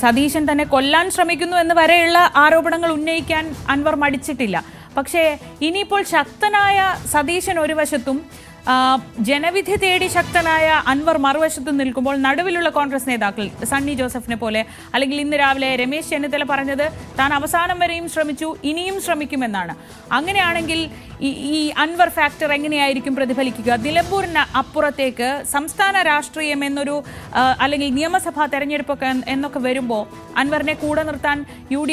സതീശൻ തന്നെ കൊല്ലാൻ ശ്രമിക്കുന്നു എന്ന് വരെയുള്ള ആരോപണങ്ങൾ ഉന്നയിക്കാൻ അൻവർ മടിച്ചിട്ടില്ല. പക്ഷേ ഇനിയിപ്പോൾ ശക്തനായ സതീശൻ ഒരു വശത്തും ജനവിധി തേടി ശക്തനായ അൻവർ മറുവശത്തും നിൽക്കുമ്പോൾ നടുവിലുള്ള കോൺഗ്രസ് നേതാക്കൾ സണ്ണി ജോസഫിനെ പോലെ, അല്ലെങ്കിൽ ഇന്ന് രാവിലെ രമേശ് ചെന്നിത്തല പറഞ്ഞത് താൻ അവസാനം വരെയും ശ്രമിച്ചു, ഇനിയും ശ്രമിക്കുമെന്നാണ്. അങ്ങനെയാണെങ്കിൽ ഈ അൻവർ ഫാക്ടർ എങ്ങനെയായിരിക്കും പ്രതിഫലിക്കുക? നിലമ്പൂരിന് അപ്പുറത്തേക്ക് സംസ്ഥാന രാഷ്ട്രീയം എന്നൊരു, അല്ലെങ്കിൽ നിയമസഭാ തെരഞ്ഞെടുപ്പൊക്കെ എന്നൊക്കെ വരുമ്പോൾ അൻവറിനെ കൂടെ നിർത്താൻ യു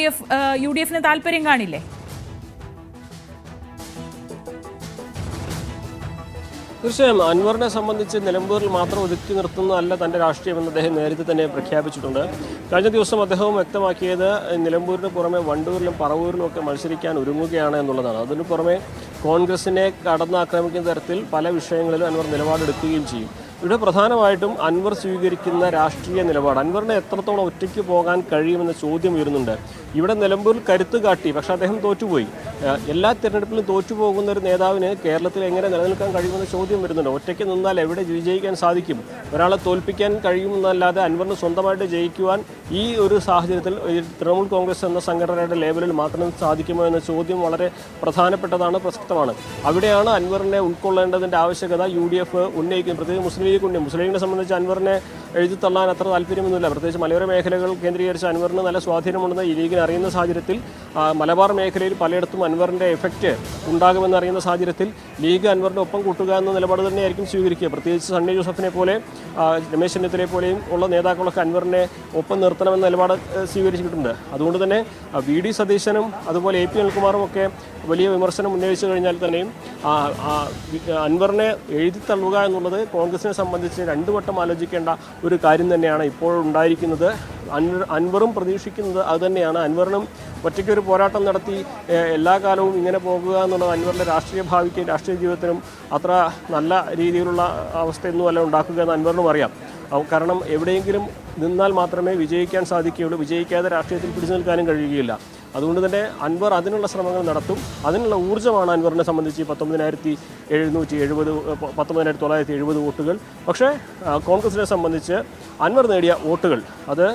ഡി എഫിന് താല്പര്യം കാണില്ലേ? തീർച്ചയായും അൻവറിനെ സംബന്ധിച്ച് നിലമ്പൂരിൽ മാത്രം ഒതുക്കി നിർത്തുന്നതല്ല തൻ്റെ രാഷ്ട്രീയമെന്ന് അദ്ദേഹം നേരത്തെ തന്നെ പ്രഖ്യാപിച്ചിട്ടുണ്ട്. കഴിഞ്ഞ ദിവസം അദ്ദേഹം വ്യക്തമാക്കിയത് നിലമ്പൂരിന് പുറമെ വണ്ടൂരിലും പറവൂരിലും ഒക്കെ മത്സരിക്കാൻ ഒരുങ്ങുകയാണ് എന്നുള്ളതാണ്. അതിനു പുറമെ കോൺഗ്രസിനെ കടന്നാക്രമിക്കുന്ന തരത്തിൽ പല വിഷയങ്ങളിലും അൻവർ നിലപാടെടുക്കുകയും ചെയ്യും. ഇവിടെ പ്രധാനമായിട്ടും അൻവർ സ്വീകരിക്കുന്ന രാഷ്ട്രീയ നിലപാട്, അൻവറിനെ എത്രത്തോളം ഒറ്റയ്ക്ക് പോകാൻ കഴിയുമെന്ന ചോദ്യം ഉയരുന്നുണ്ട്. ഇവിടെ നിലമ്പൂരിൽ കരുത്ത് കാട്ടി, പക്ഷേ അദ്ദേഹം തോറ്റുപോയി. എല്ലാ തിരഞ്ഞെടുപ്പിലും തോറ്റുപോകുന്ന ഒരു നേതാവിന് കേരളത്തിൽ എങ്ങനെ നിലനിൽക്കാൻ കഴിയുമെന്ന ചോദ്യം വരുന്നുണ്ട്. ഒറ്റയ്ക്ക് നിന്നാൽ എവിടെ വിജയിക്കാൻ സാധിക്കും? ഒരാളെ തോൽപ്പിക്കാൻ കഴിയുമെന്നല്ലാതെ അൻവറിന് സ്വന്തമായിട്ട് ജയിക്കുവാൻ ഈ ഒരു സാഹചര്യത്തിൽ തൃണമൂൽ കോൺഗ്രസ് എന്ന സംഘടനയുടെ ലേബലിൽ മാത്രം സാധിക്കുമോ എന്ന ചോദ്യം വളരെ പ്രധാനപ്പെട്ടതാണ്, പ്രസക്തമാണ്. അവിടെയാണ് അൻവറിനെ ഉൾക്കൊള്ളേണ്ടതിൻ്റെ ആവശ്യകത UDF ഉന്നയിക്കുന്നത്. പ്രത്യേകിച്ച് മുസ്ലിം ലീഗിനെ സംബന്ധിച്ച് അൻവറിനെ എഴുതി തള്ളാൻ അത്ര താല്പര്യമൊന്നുമില്ല. പ്രത്യേകിച്ച് മലയോര മേഖലകൾ കേന്ദ്രീകരിച്ച് അൻവറിന് നല്ല സ്വാധീനമുണ്ടെന്ന് ഈ ലീഗിന് അറിയുന്ന സാഹചര്യത്തിൽ, മലബാർ മേഖലയിൽ പലയിടത്തും അൻവറിൻ്റെ എഫക്റ്റ് ഉണ്ടാകുമെന്ന് അറിയുന്ന സാഹചര്യത്തിൽ ലീഗ് അൻവറിൻ്റെ ഒപ്പം കൂട്ടുക എന്ന നിലപാട് തന്നെയായിരിക്കും സ്വീകരിക്കുക. പ്രത്യേകിച്ച് സണ്ണി ജോസഫിനെ പോലെ, രമേശ് ചെന്നിത്തലയെ പോലെയും ഉള്ള നേതാക്കളൊക്കെ അൻവറിനെ ഒപ്പം നിർത്തണമെന്ന നിലപാട് സ്വീകരിച്ചിട്ടുണ്ട്. അതുകൊണ്ട് തന്നെ VD സതീശനും അതുപോലെ AP അനിൽകുമാറും ഒക്കെ വലിയ വിമർശനം ഉന്നയിച്ചു കഴിഞ്ഞാൽ തന്നെയും അൻവറിനെ എഴുതിത്തള്ളുക എന്നുള്ളത് കോൺഗ്രസിനെ സംബന്ധിച്ച് രണ്ടു വട്ടം ആലോചിക്കേണ്ട ഒരു കാര്യം തന്നെയാണ് ഇപ്പോൾ ഉണ്ടായിരിക്കുന്നത്. അൻവറും പ്രതീക്ഷിക്കുന്നത് അതുതന്നെയാണ്. അൻവറിനും ഒറ്റയ്ക്കൊരു പോരാട്ടം നടത്തി എല്ലാ കാലവും ഇങ്ങനെ പോകുക എന്നുള്ളത് അൻവറിൻ്റെ രാഷ്ട്രീയ ഭാവിക്കും രാഷ്ട്രീയ ജീവിതത്തിനും അത്ര നല്ല രീതിയിലുള്ള അവസ്ഥയൊന്നുമല്ല ഉണ്ടാക്കുക എന്ന് അൻവറിനും അറിയാം. കാരണം എവിടെയെങ്കിലും നിന്നാൽ മാത്രമേ വിജയിക്കാൻ സാധിക്കുകയുള്ളൂ. വിജയിക്കാതെ രാഷ്ട്രീയത്തിൽ പിടിച്ചു നിൽക്കാനും കഴിയുകയില്ല. അതുകൊണ്ട് തന്നെ അൻവർ അതിനുള്ള ശ്രമങ്ങൾ നടത്തും. അതിനുള്ള ഊർജ്ജമാണ് അൻവറിനെ സംബന്ധിച്ച് 19,970 വോട്ടുകൾ. പക്ഷേ കോൺഗ്രസിനെ സംബന്ധിച്ച് അൻവർ നേടിയ വോട്ടുകൾ അത്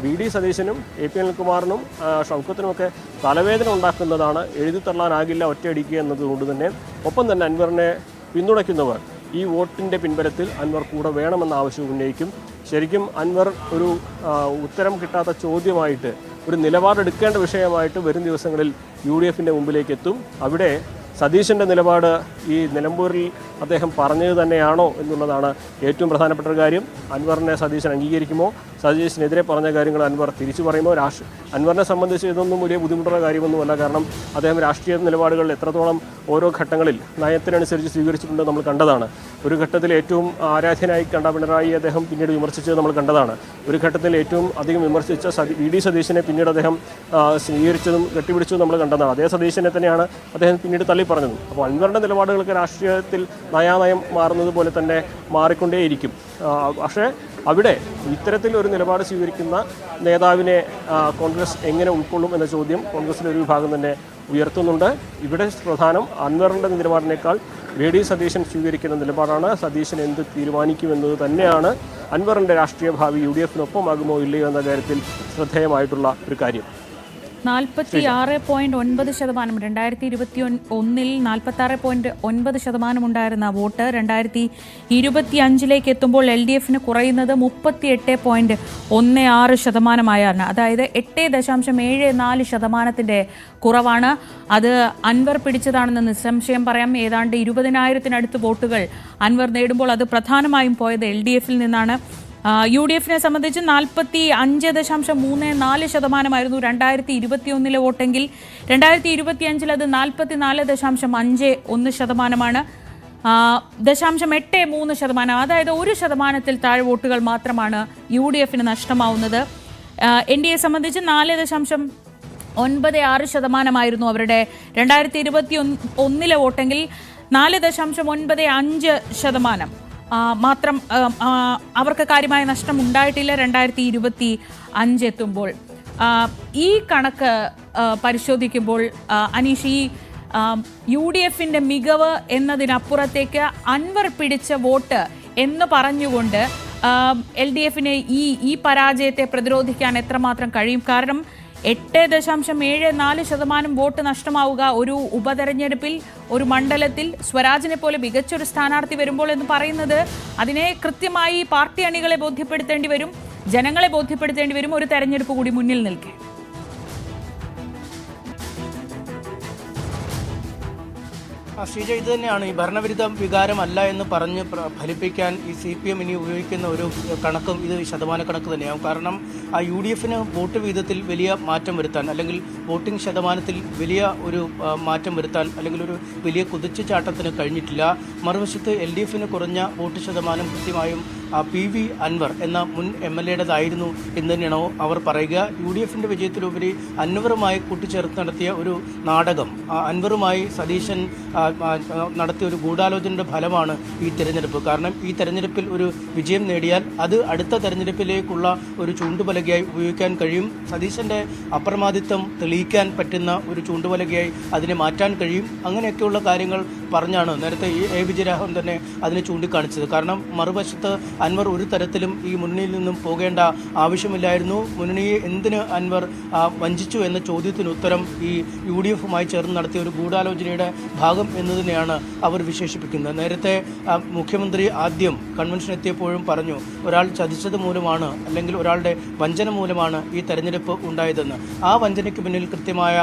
VD സതീശനും AP അനിൽകുമാറിനും ഷൗക്കത്തിനുമൊക്കെ തലവേദന ഉണ്ടാക്കുന്നതാണ്. എഴുതിത്തള്ളാനാകില്ല ഒറ്റയടിക്കുക എന്നതുകൊണ്ട് തന്നെ. ഒപ്പം തന്നെ അൻവറിനെ പിന്തുണയ്ക്കുന്നവർ ഈ വോട്ടിൻ്റെ പിൻബലത്തിൽ അൻവർ കൂടെ വേണമെന്ന ആവശ്യം ഉന്നയിക്കും. ശരിക്കും അൻവർ ഒരു ഉത്തരം കിട്ടാത്ത ചോദ്യമായിട്ട്, ഒരു നിലപാടെടുക്കേണ്ട വിഷയമായിട്ട് വരും ദിവസങ്ങളിൽ UDFൻ്റെ മുമ്പിലേക്ക് എത്തും. അവിടെ സതീശൻ്റെ നിലപാട് ഈ നിലമ്പൂരിൽ അദ്ദേഹം പറഞ്ഞത് തന്നെയാണോ എന്നുള്ളതാണ് ഏറ്റവും പ്രധാനപ്പെട്ട ഒരു കാര്യം. അൻവറിനെ സതീശൻ അംഗീകരിക്കുമോ? സതീശനെതിരെ പറഞ്ഞ കാര്യങ്ങൾ അൻവർ തിരിച്ചു പറയുമോ? അൻവറിനെ സംബന്ധിച്ച് ഇതൊന്നും വലിയ ബുദ്ധിമുട്ടുള്ള കാര്യമൊന്നുമല്ല. കാരണം അദ്ദേഹം രാഷ്ട്രീയ നിലപാടുകൾ എത്രത്തോളം ഓരോ ഘട്ടങ്ങളിൽ നയത്തിനനുസരിച്ച് സ്വീകരിച്ചിട്ടുണ്ട് നമ്മൾ കണ്ടതാണ്. ഒരു ഘട്ടത്തിൽ ഏറ്റവും ആരാധ്യനായി കണ്ട പിണറായി അദ്ദേഹം പിന്നീട് വിമർശിച്ചത് നമ്മൾ കണ്ടതാണ്. ഒരു ഘട്ടത്തിൽ ഏറ്റവും അധികം വിമർശിച്ച VD സതീശനെ പിന്നീട് അദ്ദേഹം സ്വീകരിച്ചതും കെട്ടിപ്പിടിച്ചതും നമ്മൾ കണ്ടതാണ്. അതേ സതീശനെ തന്നെയാണ് അദ്ദേഹം പിന്നീട് തള്ളി പറഞ്ഞത്. അപ്പോൾ അൻവറിൻ്റെ നിലപാടുകൾക്ക് രാഷ്ട്രീയത്തിൽ നയാനയം മാറുന്നത് പോലെ തന്നെ മാറിക്കൊണ്ടേയിരിക്കും. പക്ഷേ അവിടെ ഇത്തരത്തിൽ ഒരു നിലപാട് സ്വീകരിക്കുന്ന നേതാവിനെ കോൺഗ്രസ് എങ്ങനെ ഉൾക്കൊള്ളും എന്ന ചോദ്യം കോൺഗ്രസിൻ്റെ ഒരു വിഭാഗം തന്നെ ഉയർത്തുന്നുണ്ട്. ഇവിടെ പ്രധാനം അൻവറിൻ്റെ നിലപാടിനേക്കാൾ VD സതീശൻ സ്വീകരിക്കുന്ന നിലപാടാണ്. സതീശൻ എന്ത് തീരുമാനിക്കുമെന്നത് തന്നെയാണ് അൻവറിൻ്റെ രാഷ്ട്രീയ ഭാവി UDFനൊപ്പമാകുമോ ഇല്ലയോ എന്ന കാര്യത്തിൽ ശ്രദ്ധേയമായിട്ടുള്ള ഒരു കാര്യം. 46.9%. 2021 46.9% ഉണ്ടായിരുന്ന വോട്ട് 2025 എത്തുമ്പോൾ LDFന് കുറയുന്നത് 38.16%. അതായത് 8.74% കുറവാണ്. അത് അൻവർ പിടിച്ചതാണെന്ന് നിസ്സംശയം പറയാം. ഏതാണ്ട് 20,000-നടുത്ത് വോട്ടുകൾ അൻവർ നേടുമ്പോൾ അത് പ്രധാനമായും പോയത് LDFൽ നിന്നാണ്. UDFനെ സംബന്ധിച്ച് 45.34% 2021 വോട്ടെങ്കിൽ 2025 അത് 44.51%. 0.83%. അതായത് 1% താഴെ വോട്ടുകൾ മാത്രമാണ് UDFന് നഷ്ടമാവുന്നത്. NDA സംബന്ധിച്ച് 4.96% അവരുടെ 2021 വോട്ടെങ്കിൽ 4.95% മാത്രം അവർക്ക് കാര്യമായ നഷ്ടം ഉണ്ടായിട്ടില്ല 2025 എത്തുമ്പോൾ. ഈ കണക്ക് പരിശോധിക്കുമ്പോൾ അനീഷ്, ഈ UDFന്റെ മികവ് എന്നതിനപ്പുറത്തേക്ക് അൻവർ പിടിച്ച വോട്ട് എന്ന് പറഞ്ഞുകൊണ്ട് LDFന് ഈ പരാജയത്തെ പ്രതിരോധിക്കാൻ എത്രമാത്രം കഴിയും? കാരണം 8.74% വോട്ട് നഷ്ടമാവുക ഒരു ഉപതെരഞ്ഞെടുപ്പിൽ, ഒരു മണ്ഡലത്തിൽ സ്വരാജിനെ പോലെ മികച്ചൊരു സ്ഥാനാർത്ഥി വരുമ്പോൾ എന്ന് പറയുന്നത്, അതിനെ കൃത്യമായി പാർട്ടി അണികളെ ബോധ്യപ്പെടുത്തേണ്ടി വരും, ജനങ്ങളെ ബോധ്യപ്പെടുത്തേണ്ടി വരും, ഒരു തെരഞ്ഞെടുപ്പ് കൂടി മുന്നിൽ നിൽക്കെ. ശ്രീജ, ഇത് തന്നെയാണ് ഈ ഭരണവിരുദ്ധ വികാരമല്ല എന്ന് പറഞ്ഞ് ഫലിപ്പിക്കാൻ ഈ CPM ഇനി ഉപയോഗിക്കുന്ന ഒരു കണക്കും ഇത് ശതമാന കണക്ക് തന്നെയാവും. കാരണം ആ UDFന് വോട്ട് വീതത്തിൽ വലിയ മാറ്റം വരുത്താൻ, അല്ലെങ്കിൽ വോട്ടിംഗ് ശതമാനത്തിൽ വലിയ ഒരു മാറ്റം വരുത്താൻ, അല്ലെങ്കിൽ ഒരു വലിയ കുതിച്ചുചാട്ടത്തിന് കഴിഞ്ഞിട്ടില്ല. മറുവശത്ത് LDFന് കുറഞ്ഞ വോട്ട് ശതമാനം കൃത്യമായും PV അൻവർ എന്ന മുൻ MLAയുടേതായിരുന്നു എന്ന് തന്നെയാണോ അവർ പറയുക. UDFന്റെ വിജയത്തിലുപരി അൻവറുമായി കൂട്ടിച്ചേർത്ത് നടത്തിയ ഒരു നാടകം, അൻവറുമായി സതീശൻ നടത്തിയ ഒരു ഗൂഢാലോചനയുടെ ഫലമാണ് ഈ തെരഞ്ഞെടുപ്പ്. കാരണം ഈ തെരഞ്ഞെടുപ്പിൽ ഒരു വിജയം നേടിയാൽ അത് അടുത്ത തെരഞ്ഞെടുപ്പിലേക്കുള്ള ഒരു ചൂണ്ടുപലകയായി ഉപയോഗിക്കാൻ കഴിയും. സതീശന്റെ അപ്രമാദിത്വം തെളിയിക്കാൻ പറ്റുന്ന ഒരു ചൂണ്ടുപലകയായി അതിനെ മാറ്റാൻ കഴിയും. അങ്ങനെയൊക്കെയുള്ള കാര്യങ്ങൾ പറഞ്ഞാണ് നേരത്തെ A. വിജയരാഘവൻ തന്നെ അതിനെ ചൂണ്ടിക്കാണിച്ചത്. കാരണം മറുവശത്ത് അൻവർ ഒരു തരത്തിലും ഈ മുന്നണിയിൽ നിന്നും പോകേണ്ട ആവശ്യമില്ലായിരുന്നു. മുന്നണിയെ എന്തിന് അൻവർ വഞ്ചിച്ചു എന്ന ചോദ്യത്തിന് ഉത്തരം ഈ UDFുമായി ചേർന്ന് നടത്തിയ ഒരു ഗൂഢാലോചനയുടെ ഭാഗം എന്ന് തന്നെയാണ് അവർ വിശേഷിപ്പിക്കുന്നത്. നേരത്തെ മുഖ്യമന്ത്രി ആദ്യം കൺവെൻഷൻ എത്തിയപ്പോഴും പറഞ്ഞു, ഒരാൾ ചതിച്ചത് മൂലമാണ്, അല്ലെങ്കിൽ ഒരാളുടെ വഞ്ചന മൂലമാണ് ഈ തെരഞ്ഞെടുപ്പ് ഉണ്ടായതെന്ന്. ആ വഞ്ചനയ്ക്ക് പിന്നിൽ കൃത്യമായ